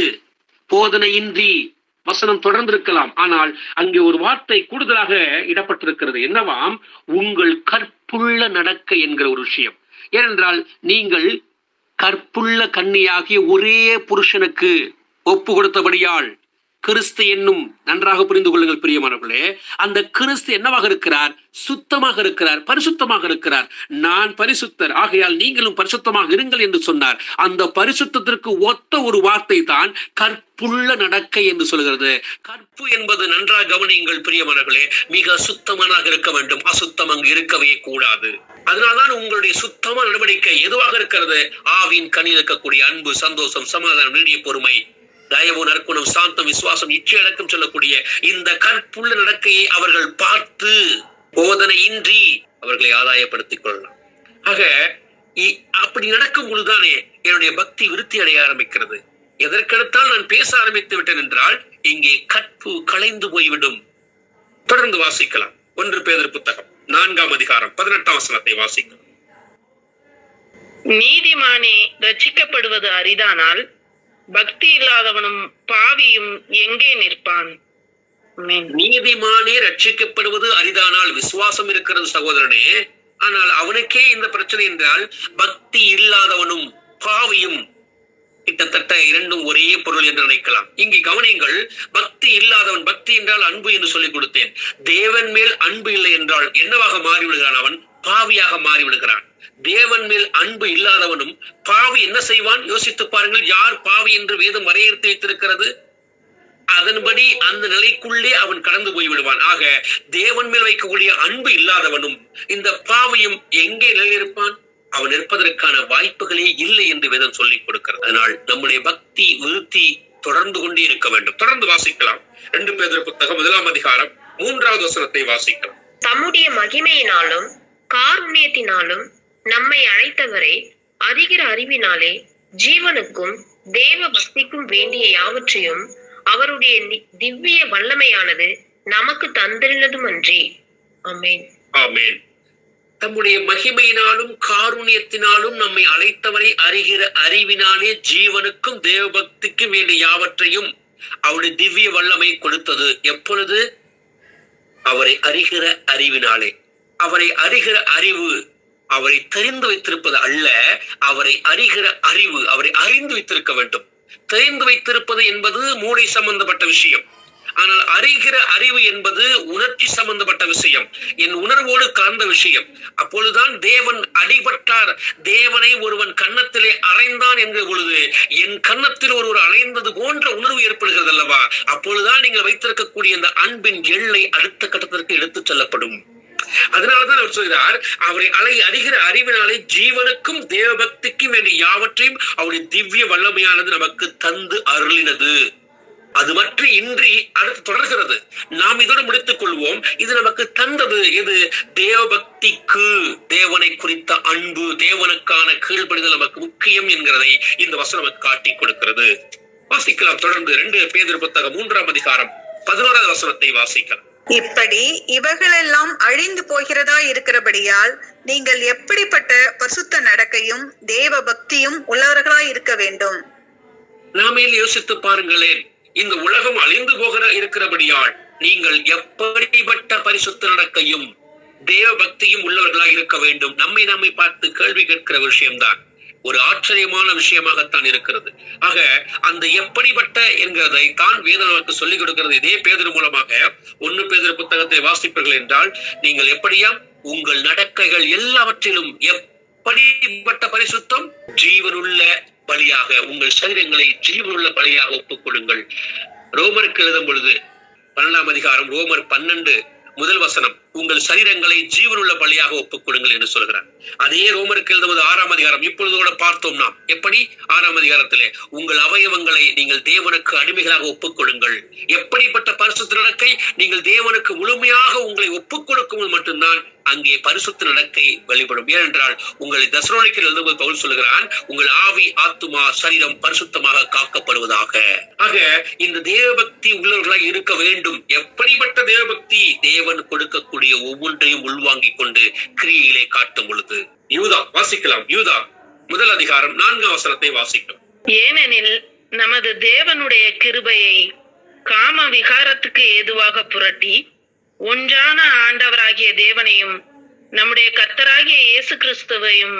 போதனையின்றி, வசனம் தொடர்ந்திருக்கலாம், ஆனால் அங்கே ஒரு வார்த்தை கூடுதலாக இடப்பட்டிருக்கிறது. என்னவாம்? உங்கள் கற்புள்ள நடக்கை என்கிற ஒரு விஷயம். ஏனென்றால் நீங்கள் கற்புள்ள கன்னியாகிய ஒரே புருஷனுக்கு ஒப்பு கொடுத்தபடியால் கிறிஸ்து என்னும், நன்றாக புரிந்து கொள்ளுங்கள் பிரியமானவர்களே, அந்த கிறிஸ்து என்னவாக இருக்கிறார்? சுத்தமாக இருக்கிறார், பரிசுத்தமாக இருக்கிறார். நான் பரிசுத்தர், ஆகையால் நீங்களும் பரிசுத்தமாக இருங்கள் என்று சொன்னார். அந்த பரிசுத்தத்திற்கு ஒத்த ஒரு வார்த்தை தான் கற்புள்ள நடக்கை என்று சொல்கிறது. கற்பு என்பது, நன்றாக கவனியுங்கள் பிரியமானவர்களே, மிக சுத்தமானதாக இருக்க வேண்டும். அசுத்தம் அங்கு இருக்கவே கூடாது. அதனால்தான் உங்களுடைய சுத்தமான நடவடிக்கை எதுவாக இருக்கிறது? ஆவின் கனி இருக்கக்கூடிய அன்பு, சந்தோஷம், சமாதானம், நீடிய பொறுமை, தயவு, நற்குணம், சாந்தம், விசுவாசம், இச்சையடக்கம் சொல்லக்கூடிய இந்த கற்புள்ள நடக்கையை அவர்கள் பார்த்து போதனையின்றி அவர்களை ஆதாயப்படுத்திக் கொள்ளலாம். ஆக அப்படி நடக்கும் பொழுதுதானே என்னுடைய பக்தி விருத்தி அடைய ஆரம்பிக்கிறது. எதற்கெடுத்தால் நான் பேச ஆரம்பித்து விட்டேன் என்றால் இங்கே கற்பு களைந்து போய்விடும். தொடர்ந்து வாசிக்கலாம். 1 பேதுரு புத்தகம் 4ஆம் அதிகாரம் 18ஆம் வசனத்தை வாசிக்கலாம். நீதிமானே ரட்சிக்கப்படுவது அரிதானால் பக்தி இல்லாதவனும் பாவியும் எங்கே நிற்பான்? நீதிமானே ரட்சிக்கப்படுவது அரிதானால், விசுவாசம் இருக்கிறது சகோதரனே, ஆனால் அவனுக்கே இந்த பிரச்சனை என்றால் பக்தி இல்லாதவனும் பாவியும் கிட்டத்தட்ட 2ம் ஒரே பொருள் என்று நினைக்கலாம். இங்கே கவனியுங்கள். பக்தி இல்லாதவன், பக்தி என்றால் அன்பு என்று சொல்லிக் கொடுத்தேன். தேவன் மேல் அன்பு இல்லை என்றால் என்னவாக மாறிவிடுகிறான்? அவன் பாவியாக மாறிவிடுகிறான். தேவன் மேல் அன்பு இல்லாதவனும் பாவி என்ன செய்வான்? யோசித்து பாருங்கள். யார் பாவி என்று வேதம் வரையறுத்து வைத்திருக்கிறது? அதன்படி அந்த நிலைக்குள்ளே அவன் கடந்து போய்விடுவான். ஆக தேவன் மேல் வைக்கக்கூடிய அன்பு இல்லாதவனும் இந்த பாவியும் எங்கே நிலையிருப்பான்? அவன் இருப்பதற்கான வாய்ப்புகளே இல்லை என்று வேதம் சொல்லிக் கொடுக்கிறது. அதனால் நம்முடைய பக்தி விருத்தி தொடர்ந்து கொண்டே இருக்க வேண்டும். தொடர்ந்து வாசிக்கலாம். 2 பேதுரு புத்தகம் 1ஆம் அதிகாரம் 3வது வசனத்தை வாசிக்கலாம். தம்முடைய மகிமையினாலும் காருண்யத்தினாலும் நம்மை அழைத்தவரை அதிகிற அறிவினாலே ஜீவனுக்கும் தேவ பக்திக்கும் வேண்டிய யாவற்றையும் அவருடைய திவ்ய வல்லமையானது நமக்கு தந்திருந்ததுமன்றி. ஆமென். ஆமென். தம்முடைய மகிமையினாலும் காருண்யத்தினாலும் நம்மை அழைத்தவரை அறிகிற அறிவினாலே ஜீவனுக்கும் தேவ பக்திக்கும் வேண்டிய யாவற்றையும் அவருடைய திவ்ய வல்லமை கொடுத்தது. எப்பொழுது? அவரை அறிகிற அறிவினாலே. அவரை அறிகிற அறிவு அவரை தெரிந்து வைத்திருப்பது அல்ல, அவரை அறிகிற அறிவு. அவரை அறிந்து வைத்திருக்க வேண்டும். தெரிந்து வைத்திருப்பது என்பது மூளை சம்பந்தப்பட்ட விஷயம். ஆனால் அறிகிற அறிவு என்பது உணர்ச்சி சம்பந்தப்பட்ட விஷயம், என் உணர்வோடு கலந்த விஷயம். அப்பொழுதுதான் தேவன் அடிபட்டார், தேவனை ஒருவன் கன்னத்திலே அறைந்தான் என்கிற பொழுது என் கன்னத்தில் ஒருவர் அறைந்தது போன்ற உணர்வு ஏற்படுகிறது அல்லவா? அப்பொழுதுதான் நீங்கள் வைத்திருக்கக்கூடிய இந்த அன்பின் எல்லை அடுத்த கட்டத்திற்கு எடுத்துச் செல்லப்படும். அதனாலதான் அவர் சொல்கிறார், அவரை அறிகிற அறிவினாலே ஜீவனுக்கும் தேவ பக்திக்கும் வேண்டிய யாவற்றையும் அவருடைய திவ்ய வல்லமையானது நமக்கு தந்து அருளினது. அது மற்ற இன்றி அடுத்து தொடர்கிறது. நாம் இதோடு முடித்துக் கொள்வோம். இது நமக்கு தந்தது இது தேவபக்திக்கு, தேவனை குறித்த அன்பு, தேவனுக்கான கீழ்ப்படிதல் நமக்கு முக்கியம் என்கிறதை இந்த வசனம் நமக்கு காட்டி கொடுக்கிறது. வாசிக்கலாம் தொடர்ந்து 2 பேதுரு புத்தகம் 3ஆம் அதிகாரம் 11வது வசனத்தை வாசிக்கலாம். இப்படி இவைகளெல்லாம் அழிந்து போகிறதா இருக்கிறபடியால் நீங்கள் எப்படிப்பட்ட பரிசுத்த நடக்கையும் தேவ பக்தியும் உள்ளவர்களாய் இருக்க வேண்டும். நாமே யோசித்து பாருங்களேன். இந்த உலகம் அழிந்து போகிற இருக்கிறபடியால் நீங்கள் எப்படிப்பட்ட பரிசுத்த நடக்கையும் தேவ பக்தியும் உள்ளவர்களாய் இருக்க வேண்டும். நம்மை பார்த்து கேள்வி கேட்கிற விஷயம்தான். ஒரு ஆச்சரியமான விஷயமாகத்தான் இருக்கிறது. ஆக அந்த எப்படிப்பட்ட என்கிறதை தான் வேதம் நமக்கு சொல்லிக் கொடுக்கிறது. இதே பேதுரு மூலமாக 1 பேதுரு புத்தகத்தை வாசிப்பீர்கள் என்றால் நீங்கள் எப்படியாம் உங்கள் நடக்கைகள் எல்லாவற்றிலும் எப்படிப்பட்ட பரிசுத்தம், ஜீவனுள்ள பலியாக உங்கள் சரீரங்களை ஜீவனுள்ள பலியாக ஒப்புக் கொடுங்கள். ரோமருக்கு எழுதும் பொழுது 12ஆம் அதிகாரம் ரோமர் 12 முதல் வசனம் உங்கள் சரீரங்களை ஜீவனுள்ள பலியாக ஒப்புக் கொடுங்கள் என்று சொல்கிறார். அதே ரோமருக்கு எழுதுவது 6ஆம் அதிகாரம் இப்பொழுது கூட பார்த்தோம் நாம். எப்படி 6ஆம் அதிகாரத்திலே உங்கள் அவயவங்களை நீங்கள் தேவனுக்கு அடிமைகளாக ஒப்புக் கொடுங்கள். எப்படிப்பட்ட பரிசுத்த நடக்கை, நீங்கள் தேவனுக்கு முழுமையாக உங்களை ஒப்புக் கொடுக்கும் மட்டும்தான் அங்கே பரிசுத்த நடக்கை வெளிப்படும். ஏனென்றால் உங்களை தெசலோனிக்கேயர் எழுதும்போது பவுல் சொல்கிறான், உங்கள் ஆவி ஆத்துமா சரீரம் பரிசுத்தமாக காக்கப்படுவதாக. ஆக இந்த தேவபக்தி உள்ளவர்களாக இருக்க வேண்டும். எப்படிப்பட்ட தேவபக்தி, தேவன் கொடுக்கக்கூடிய ஒவ்வொன்றையும் உள்வாங்கிக் கொண்டு கிரியையிலே காட்டும் பொழுது. யூதா வாசிக்கலாம். யூதா 1 அதிகாரம் 4ஆம் வசனத்தை வாசிக்கும். ஏனெனில் நமது தேவனுடைய கிருபையை காம விகாரத்துக்கு ஏதுவாக புரட்டி ஒன்றான ஆண்டவராகிய தேவனையும் நம்முடைய கர்த்தராகிய இயேசு கிறிஸ்துவையும்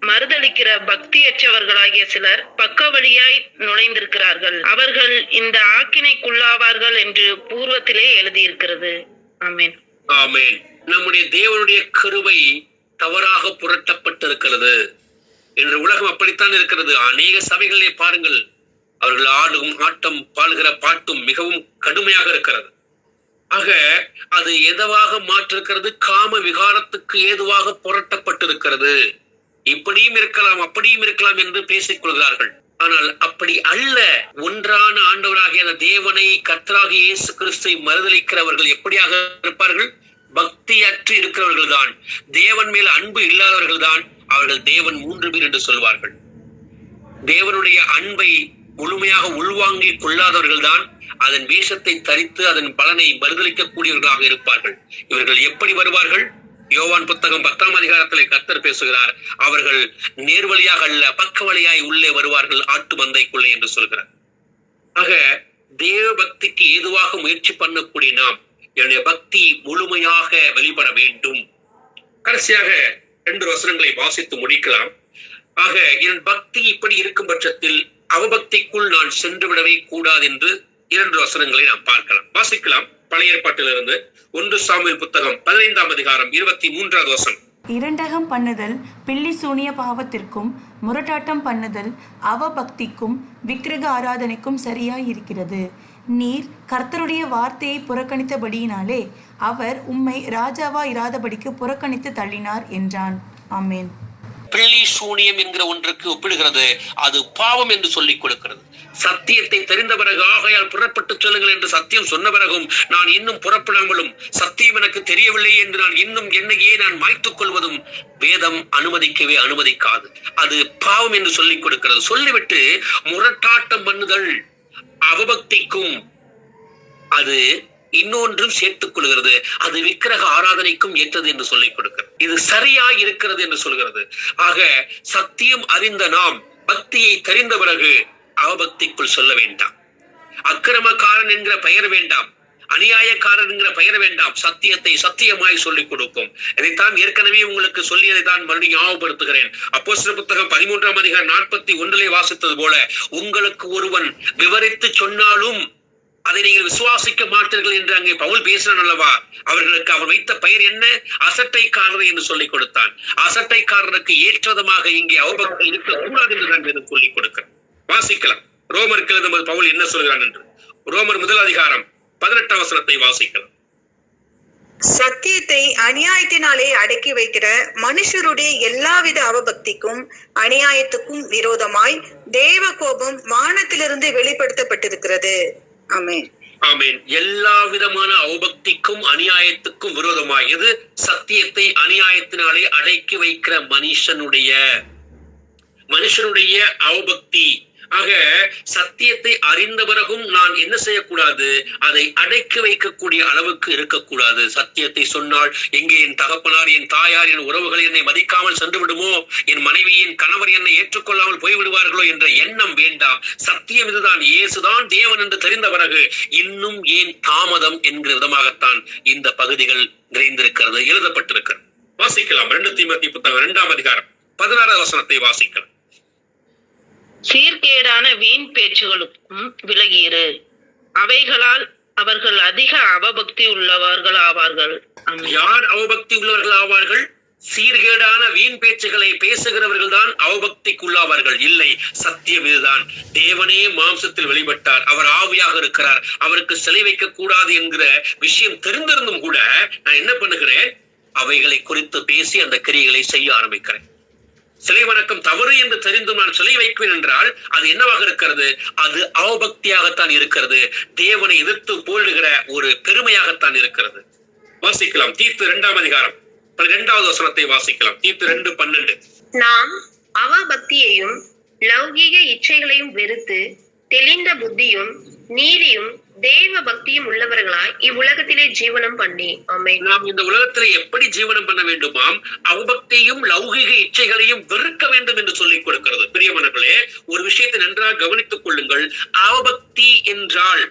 மறுதலிக்கிற பக்தியற்றவர்களாகிய சிலர் பக்க வழியாய் நுழைந்திருக்கிறார்கள். அவர்கள் இந்த ஆக்கினைக்குள்ளாவார்கள் என்று பூர்வத்திலே எழுதியிருக்கிறது. ஆமென். ஆமென். நம்முடைய தேவனுடைய கிருபை தவறாக புரட்டப்பட்டிருக்கிறது என்று உலகம் அப்படித்தான் இருக்கிறது. அநேக சபைகளிலே பாருங்கள், அவர்கள் ஆடும் ஆட்டம் பாடுகிற பாட்டும் மிகவும் கடுமையாக இருக்கிறது. ஆக அது எதுவாக மாற்றிருக்கிறது, காம விகாரத்துக்கு ஏதுவாக புரட்டப்பட்டிருக்கிறது. இப்படியும் இருக்கலாம் அப்படியும் இருக்கலாம் என்று பேசிக் கொள்கிறார்கள். ஆனால் அப்படி அல்ல. ஒன்றான ஆண்டவராகிய அந்த தேவனை கர்த்தராகிய இயேசு கிறிஸ்துவை மறுதலிக்கிறவர்கள் எப்படியாக இருப்பார்கள்? பக்தியற்று இருக்கிறவர்கள் தான், தேவன் மேல் அன்பு இல்லாதவர்கள் தான் அவர்கள் தேவன் 3 பேர் என்று சொல்வார்கள். தேவனுடைய அன்பை முழுமையாக உள்வாங்கி கொள்ளாதவர்கள் தான் அதன் வேஷத்தை தரித்து அதன் பலனை மறுதலிக்கக்கூடியவர்களாக இருப்பார்கள். இவர்கள் எப்படி வருவார்கள்? யோவான் புத்தகம் 10ஆம் அதிகாரத்திலே கர்த்தர் பேசுகிறார், அவர்கள் நேர்வழியாக அல்ல பக்க வழியாய் உள்ளே வருவார்கள் ஆட்டு மந்தைக்குள்ளே என்று சொல்கிறார். ஆக தேவ பக்திக்கு ஏதுவாக முயற்சி பண்ணக்கூடிய நாம் என்னுடைய பக்தி முழுமையாக வெளிப்பட வேண்டும். கடைசியாக 2 வசனங்களை வாசித்து முடிக்கலாம். ஆக என் பக்தி இப்படி இருக்கும் பட்சத்தில் அவபக்திக்குள் நான் சென்று விடவே கூடாது என்று 2 வசனங்களை நாம் பார்க்கலாம். வாசிக்கலாம். பழைய ஏற்பாட்டிலிருந்து 1 சாமுவேல் புத்தகம் 15ஆம் அதிகாரம் 23வது வசனம். இரண்டகம் பண்ணுதல் பில்லி சூனிய பாவத்திற்கும் முரட்டாட்டம் பண்ணுதல் அவபக்திக்கும் விக்கிரக ஆராதனைக்கும் சரியாய் இருக்கிறது. நீர் கர்த்தருடைய வார்த்தையை புறக்கணித்தபடியினாலே அவர் உம்மை ராஜாவா இராதபடிக்கு புறக்கணித்து தள்ளினார் என்றான். ஆமென். பில்லி சூனியம் என்கிற ஒன்றுக்கு ஒப்பிடுகிறது. அது பாவம் என்று சொல்லிக் கொடுக்கிறது. சத்தியத்தை தெரிந்த பிறகு ஆகையால் புறப்பட்டு சொல்லுங்கள் என்று சத்தியம் சொன்ன பிறகும் நான் இன்னும் புறப்படாமலும் சத்தியம் எனக்கு தெரியவில்லை என்று நான் இன்னும் என்னையே நான் மாய்த்துக் கொள்வதும் வேதம் அனுமதிக்கவே அனுமதிக்காது. அது பாவம் என்று சொல்லிக் கொடுக்கிறது. சொல்லிவிட்டு முரட்டாட்டம் பண்ணுதல் அவபக்திக்கும் அது இன்னொன்றும் சேர்த்துக் கொள்கிறது. அது விக்கிரக ஆராதனைக்கும் ஏற்றது என்று சொல்லிக் கொடுக்கிறது. இது சரியாய் இருக்கிறது என்று சொல்கிறது. ஆக சத்தியம் அறிந்த நாம் பக்தியை தெரிந்த பிறகு அவபக்திக்குள் சொல்ல வேண்டாம். அக்கிரமக்காரன் என்கிற பெயர் வேண்டாம், அநியாயக்காரன் என்கிற பெயர் வேண்டாம். சத்தியத்தை சத்தியமாய் சொல்லிக் கொடுக்கும். இதைத்தான் ஏற்கனவே உங்களுக்கு சொல்லியதை தான் மறுபடியும் ஞாபகப்படுத்துகிறேன். அப்போஸ்தலர் புத்தகம் 13ஆம் அதிகாரம் 41 வாசித்தது போல உங்களுக்கு ஒருவன் விவரித்து சொன்னாலும் அதை நீங்கள் விசுவாசிக்க மாட்டீர்கள் என்று அங்கே பவுல் பேசினான் அல்லவா? அவர்களுக்கு அவர் வைத்த பெயர் என்ன? அசட்டைக்காரர் என்று சொல்லிக் கொடுத்தான். அசட்டைக்காரருக்கு ஏற்றதமாக இங்கே அவபக்தி இருக்கக்கூடாது என்று நான் சொல்லிக் கொடுக்கிறேன். வாசிக்கலாம். ரோமருக்கு எழுதும்போது பவுல் என்ன சொல்கிறான் என்று. ரோமர் 1 அதிகாரம் 18ஆம் வசனத்தை வாசிக்கலாம். சத்தியத்தை அநியாயத்தினாலே அடக்கி வைக்கிற மனுஷருடைய எல்லாவித அவபக்திக்கும் அநியாயத்துக்கும் விரோதமாய் தேவ கோபம் வானத்திலிருந்து வெளிப்படுத்தப்பட்டிருக்கிறது. ஆமென். ஆமென். எல்லா விதமான அவபக்திக்கும் அநியாயத்துக்கும் விரோதமாய் எது? சத்தியத்தை அநியாயத்தினாலே அடக்கி வைக்கிற மனுஷனுடைய அவபக்தி. ஆக சத்தியத்தை அறிந்த பிறகும் நான் என்ன செய்யக்கூடாது? அதை அடக்கி வைக்கக்கூடிய அளவுக்கு இருக்கக்கூடாது. சத்தியத்தை சொன்னால் எங்கே என் தகப்பனார், என் தாயார், என் உறவுகள் என்னை மதிக்காமல் சென்று விடுமோ, என் மனைவி, என் கணவர் என்னை ஏற்றுக்கொள்ளாமல் போய்விடுவார்களோ என்ற எண்ணம் வேண்டாம். சத்தியம் இதுதான், இயேசுதான் தேவன் என்று தெரிந்த பிறகு இன்னும் ஏன் தாமதம் என்கிற விதமாகத்தான் இந்த பகுதிகள் நிறைந்திருக்கிறது, எழுதப்பட்டிருக்கிறது. வாசிக்கலாம். 2 தீமோத்தேயு புத்தகம் 2ஆம் அதிகாரம் 16வது வசனத்தை வாசிக்கலாம். சீர்கேடான வீண் பேச்சுகளுக்கும் விலகியிரு, அவைகளால் அவர்கள் அதிக அவபக்தி உள்ளவர்கள் ஆவார்கள். யார் அவபக்தி உள்ளவர்கள் ஆவார்கள்? சீர்கேடான வீண் பேச்சுகளை பேசுகிறவர்கள் தான் அவபக்திக்குள்ளாவார்கள். இல்லை, சத்தியம் இதுதான். தேவனே மாம்சத்தில் வெளிப்பட்டார், அவர் ஆவியாக இருக்கிறார், அவருக்கு சிலை வைக்க கூடாது என்கிற விஷயம் தெரிந்திருந்தும் கூட நான் என்ன பண்ணுகிறேன்? அவைகளை குறித்து பேசி அந்த கிரியைகளை செய்ய ஆரம்பிக்கிறேன். சிலை வணக்கம் தவறு என்று தெரிந்தும் நான் சிலை வைப்பேன் என்றால் அது என்னவாக இருக்கிறது? அது அவபக்தியாகத்தான் இருக்கிறது. தேவனை எதிர்த்து போடுகிற ஒரு பெருமையாகத்தான் இருக்கிறது. வாசிக்கலாம். தீத்து 2ஆம் அதிகாரம் 12வது வசனத்தை வாசிக்கலாம். தீத்து 2:12. நாம் அவபக்தியையும் லௌகீக இச்சைகளையும் வெறுத்து தெளிந்த புத்தியும் நீதியும் தேவ பக்தியும் உள்ளவர்களாய் இவ்வுலகத்திலே ஜீவனம் பண்ணி. ஆமென். நாம் இந்த உலகத்திலே எப்படி ஜீவனம் பண்ண வேண்டுமாம்? அவபக்தியும் லௌகிக இச்சைகளையும் வெறுக்க வேண்டும் என்று சொல்லிக் கொடுக்கிறது. பிரியமானவர்களே, ஒரு விஷயத்தை நன்றாக கவனித்துக் கொள்ளுங்கள். அவபக்தி என்றால்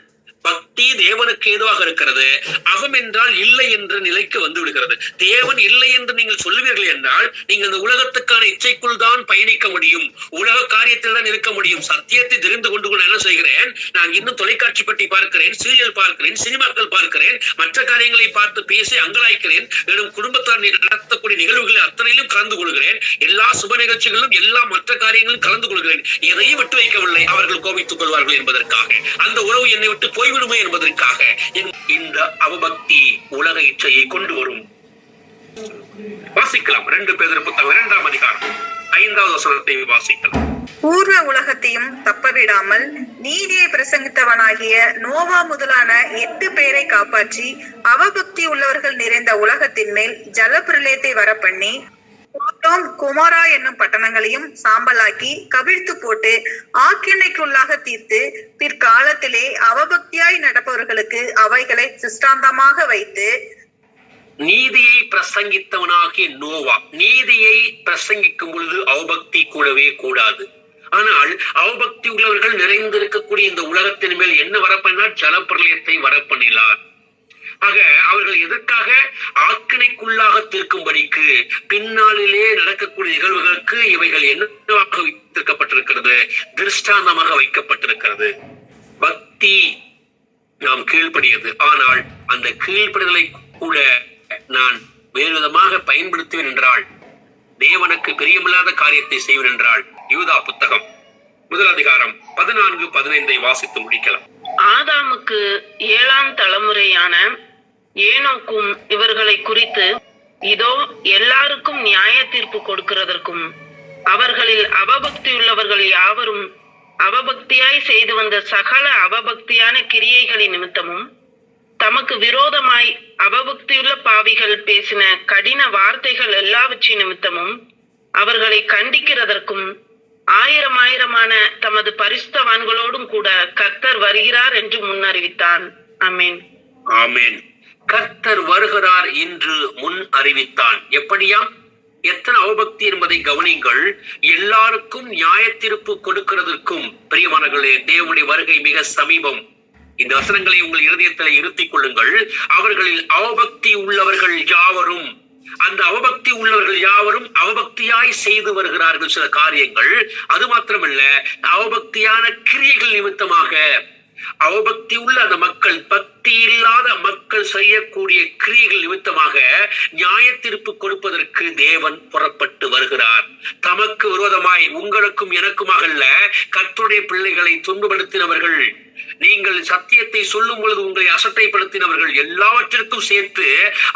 பக்தி தேவனுக்கு ஏதுவாக இருக்கிறது, அவம் என்றால் இல்லை என்ற நிலைக்கு வந்து விடுகிறது. தேவன் இல்லை என்று நீங்கள் சொல்லுவீர்கள் என்றால் நீங்கள் இந்த உலகத்துக்கான இச்சைக்குள் தான் பயணிக்க முடியும், உலக காரியத்தில் தான் இருக்க முடியும். சத்தியத்தை தெரிந்து கொண்டு என்ன செய்கிறேன்? நான் இன்னும் தொலைக்காட்சி பற்றி பார்க்கிறேன், சீரியல் பார்க்கிறேன், சினிமாக்கள் பார்க்கிறேன், மற்ற காரியங்களை பார்த்து பேசி அங்கலாய்க்கிறேன். என்னும் குடும்பத்தார் நடத்தக்கூடிய நிகழ்வுகளில் அத்தனையிலும் கலந்து கொள்கிறேன், எல்லா சுப நிகழ்ச்சிகளிலும் எல்லா மற்ற காரியங்களிலும் கலந்து கொள்கிறேன். எதையும் விட்டு வைக்கவில்லை, அவர்கள் கோபித்துக் கொள்வார்கள் என்பதற்காக, அந்த உறவு என்னை விட்டு போய்விடுமே என்பதற்காக. இந்த அவபக்தி உலக இச்சையை கொண்டு வரும். வாசிக்கலாம். 2 பேதுரு புத்தகம் 2ஆம் அதிகாரம் 5வது வசனத்தை வாசிக்கலாம். பூர்வ உலகத்தையும் தப்பவிடாமல் நீதியை பிரசங்கித்தவனாகிய நோவா முதலான 8 பேரை காப்பாற்றி அவபக்தி உள்ளவர்கள் நிறைந்த உலகத்தின் மேல் ஜல பிரளயத்தை வரப்பண்ணி சோதோம் குமாரா என்னும் பட்டணங்களையும் சாம்பலாக்கி கவிழ்த்து போட்டு ஆக்கினைக்குள்ளாக தீர்த்து பிற்காலத்திலே அவபக்தியாய் நடப்பவர்களுக்கு அவைகளை சிஷ்டாந்தமாக வைத்து. நீதியை பிரசங்கித்தவனாகிய நோவா, நீதியை பிரசங்கிக்கும் பொழுது அவபக்தி கூடவே கூடாது. ஆனால் அவபக்தி உள்ளவர்கள் நிறைந்திருக்கக்கூடிய இந்த உலகத்தின் மேல் என்ன வரப்பண்ணினார்? ஜலப்பிரளயத்தை வரப்பண்ணினார். ஆக அவர்கள் எதற்காக? ஆக்கினைக்குள்ளாக தீர்க்கும்படிக்கு, பின்னாளிலே நடக்கக்கூடிய நிகழ்வுகளுக்கு இவைகள் என்னவாக வைத்திருக்கப்பட்டிருக்கிறது? திருஷ்டாந்தமாக வைக்கப்பட்டிருக்கிறது. பக்தி நாம் கீழ்ப்படியது, ஆனால் அந்த கீழ்ப்படிதலை கூட நான் வேறு விதமாக பயன்படுத்துவேன் என்றால், தேவனுக்கு பிரியமில்லாத காரியத்தை செய்வேன் என்றால், யூதா புத்தகம் 1 அதிகாரம் 14-15 வாசித்து முடிக்கலாம். ஆதாமுக்கு 7ஆம் தலைமுறையான ஏனோக்கும் இவர்களை குறித்து, இதோ எல்லாருக்கும் நியாய தீர்ப்பு கொடுக்கிறதற்கும் அவர்களில் அவபக்தியுள்ளவர்கள் யாவரும் அவபக்தியாய் செய்து வந்த சகல அவபக்தியான கிரியைகளின் நிமித்தமும் தமக்கு விரோதமாய் அவபக்தியுள்ள பாவிகள் பேசின கடின வார்த்தைகள் எல்லாவற்றின் நிமித்தமும் அவர்களை கண்டிக்கிறதற்கும் ஆயிரமான தமது பரிசுத்தவான்களோடும் கூட கர்த்தர் வருகிறார் என்று முன்னறிவித்தான். ஆமென். ஆமென். கர்த்தர் வருகிறார் என்று முன் அறிவித்தான். எப்படியாம்? எத்தனை அவபக்தி என்பதை கவனிங்கள். எல்லாருக்கும் நியாய தீர்ப்பு கொடுக்கிறதற்கும். பிரியமானவர்களே, தேவனுடைய வருகை மிக சமீபம். இந்த வசனங்களை உங்கள் இருதயத்தில் இருத்திக் கொள்ளுங்கள். அவர்களில் அவபக்தி உள்ளவர்கள் யாவரும், அந்த அவபக்தி உள்ளவர்கள் யாவரும் அவபக்தியாய் செய்து வருகிறார்கள் சில காரியங்கள். அது மாத்திரமல்ல, அவபக்தியான கிரியைகள் நிமித்தமாக அவபக்தி உள்ள அந்த மக்கள், பக்தி இல்லாத மக்கள் செய்யக்கூடிய கிரியைகள் நிமித்தமாக நியாய தீர்ப்பு கொடுப்பதற்கு தேவன் புறப்பட்டு வருகிறார். தமக்கு விரோதமாய் உங்களுக்கும் எனக்குமாக அல்ல, கர்த்தருடைய பிள்ளைகளை துன்பப்படுத்தினவர்கள், நீங்கள் சத்தியத்தை சொல்லும் பொழுது உங்களை அசட்டைப்படுத்தினவர்கள் எல்லாவற்றிற்கும் சேர்த்து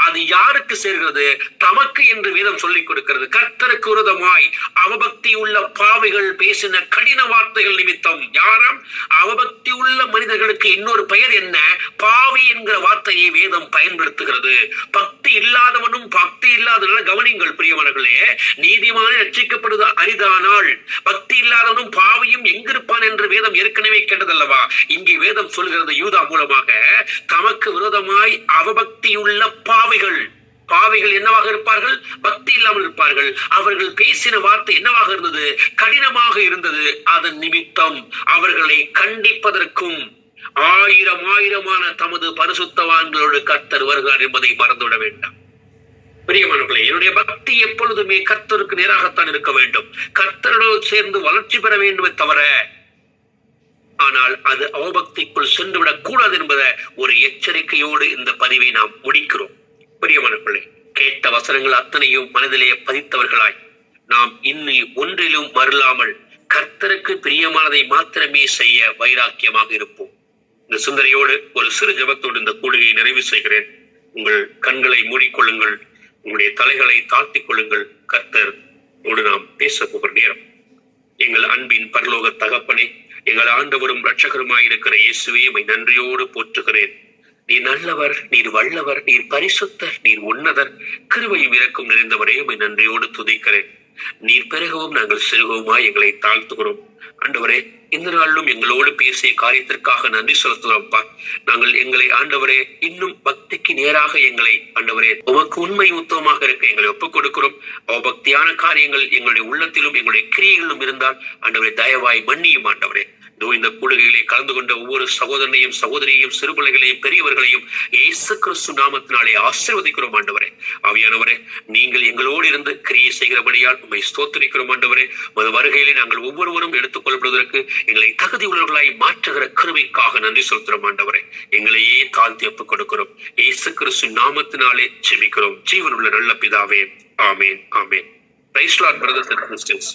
அது யாருக்கு சேர்கிறது? தமக்கு என்று வேதம் சொல்லிக் கொடுக்கிறது. கர்த்தருக்கு விரோதமாய் அவபக்தி உள்ள பாவிகள் பேசின கடின வார்த்தைகள் நிமித்தம். யாராம்? அவபக்தி உள்ள உள்ள மனிதர்களுக்கு இன்னொரு பெயர் என்ன? பாவி என்கிற வார்த்தையை வேதம் பயன்படுத்துகிறது. பக்தி இல்லாதவனும் பக்தி இல்லாதவனும், கவனிங்கள் பிரியமானவர்களே, நீதிமான ரட்சிக்கப்படுவது அரிதானால் பக்தி இல்லாதவனும் பாவியும் எங்கிருப்பான் என்று வேதம் ஏற்கனவே கேட்டதல்லவா? இங்கே வேதம் சொல்கிறது யூதா மூலமாக, தமக்கு விரோதமாய் அவபக்தியுள்ள பாவிகள். பாவிகள் என்னவாக இருப்பார்கள்? பக்தி இல்லாமல் இருப்பார்கள். அவர்கள் பேசின வார்த்தை என்னவாக இருந்தது? கடினமாக இருந்தது. அதன் நிமித்தம் அவர்களை கண்டிப்பதற்கும் ஆயிரமான தமது பரிசுத்தவான்களோடு கர்த்தர் வருகிறார் என்பதை மறந்துவிட வேண்டாம். பிரியமானவர்களே, என்னுடைய பக்தி எப்பொழுதுமே கர்த்தருக்கு நேராகத்தான் இருக்க வேண்டும். கர்த்தரோடு சேர்ந்து வளர்ச்சி பெற வேண்டுமே தவிர, ஆனால் அது அவபக்திக்குள் சென்றுவிடக் கூடாது என்பத ஒரு எச்சரிக்கையோடு இந்த பதிவை நாம் முடிக்கிறோம். பிரியமானவர்களே, கேட்ட வசனங்கள் அத்தனையும் மனதிலே பதித்தவர்களாய் நாம் இன்னும் ஒன்றிலும் மறலாமல் கர்த்தருக்கு பிரியமானதை மாத்திரமே செய்ய வைராக்கியமாக இருப்போம். இந்த சிந்தனையோடு ஒரு சிறு ஜெபத்தோடு இந்த கூடுகையை நிறைவு செய்கிறேன். உங்கள் கண்களை மூடிக்கொள்ளுங்கள், உங்களுடைய தலைகளை தாழ்த்திக் கொள்ளுங்கள். கர்த்தரோடு நாம் பேச போகிற நேரம். எங்கள் அன்பின் பரலோக தகப்பனே, எங்கள் ஆண்டவரும் இரட்சகருமாயிருக்கிற இயேசுவே, உம்மை நன்றியோடு போற்றுகிறேன். நீர் நல்லவர், நீர் வல்லவர், நீர் பரிசுத்தர், நீர் உன்னதர், கிருபையும் இரக்கம் நிறைந்தவரே, உம்மை நன்றியோடு துதிக்கிறேன். நீர் பெருகவும் நாங்கள் சிறுகவுமாய் எங்களை தாழ்த்துகிறோம். ஆண்டவரே, இந்த நாளிலும் எங்களோடு பேசிய காரியத்திற்காக நன்றி செலுத்துகிறோம்ப்பா. நாங்கள் எங்களை ஆண்டவரே இன்னும் பக்திக்கு நேராக எங்களை ஆண்டவரே உமக்கு உண்மை உத்தமமாக இருக்க எங்களை ஒப்புக் கொடுக்கிறோம். அவபக்தியான காரியங்கள் எங்களுடைய உள்ளத்திலும் எங்களுடைய கிரியைகளிலும் இருந்தால் ஆண்டவரே தயவாய் மன்னியும். ஆண்டவரே, இந்த கூடுகையிலே கலந்து கொண்ட ஒவ்வொரு சகோதரனையும் சகோதரியையும் சிறுபிள்ளைகளையும் பெரியவர்களையும் இயேசு கிறிஸ்து நாமத்தினாலே ஆசீர்வதிக்கிறோம். ஆண்டவரே, ஆவியானவரே, நீங்கள் எங்களோடு இருந்து கிரியை செய்கிறபடியால் உம்மை ஸ்தோத்திரிக்கிறோம். ஆண்டவரே, உமது வருகையிலே நாங்கள் ஒவ்வொருவரும் எடுத்துக் கொள்ளப்படுவதற்கு எங்களை தகுதி உள்ளவர்களாய் மாற்றுகிற கிருபைக்காக நன்றி செலுத்துகிறோம். ஆண்டவரே, எங்களையே தாழ்த்தி ஒப்புக் கொடுக்கிறோம். இயேசு கிறிஸ்து நாமத்தினாலே ஜெபிக்கிறோம். ஜீவனுள்ள நல்ல பிதாவே, ஆமேன், ஆமேன். Praise the lord, brothers and sisters.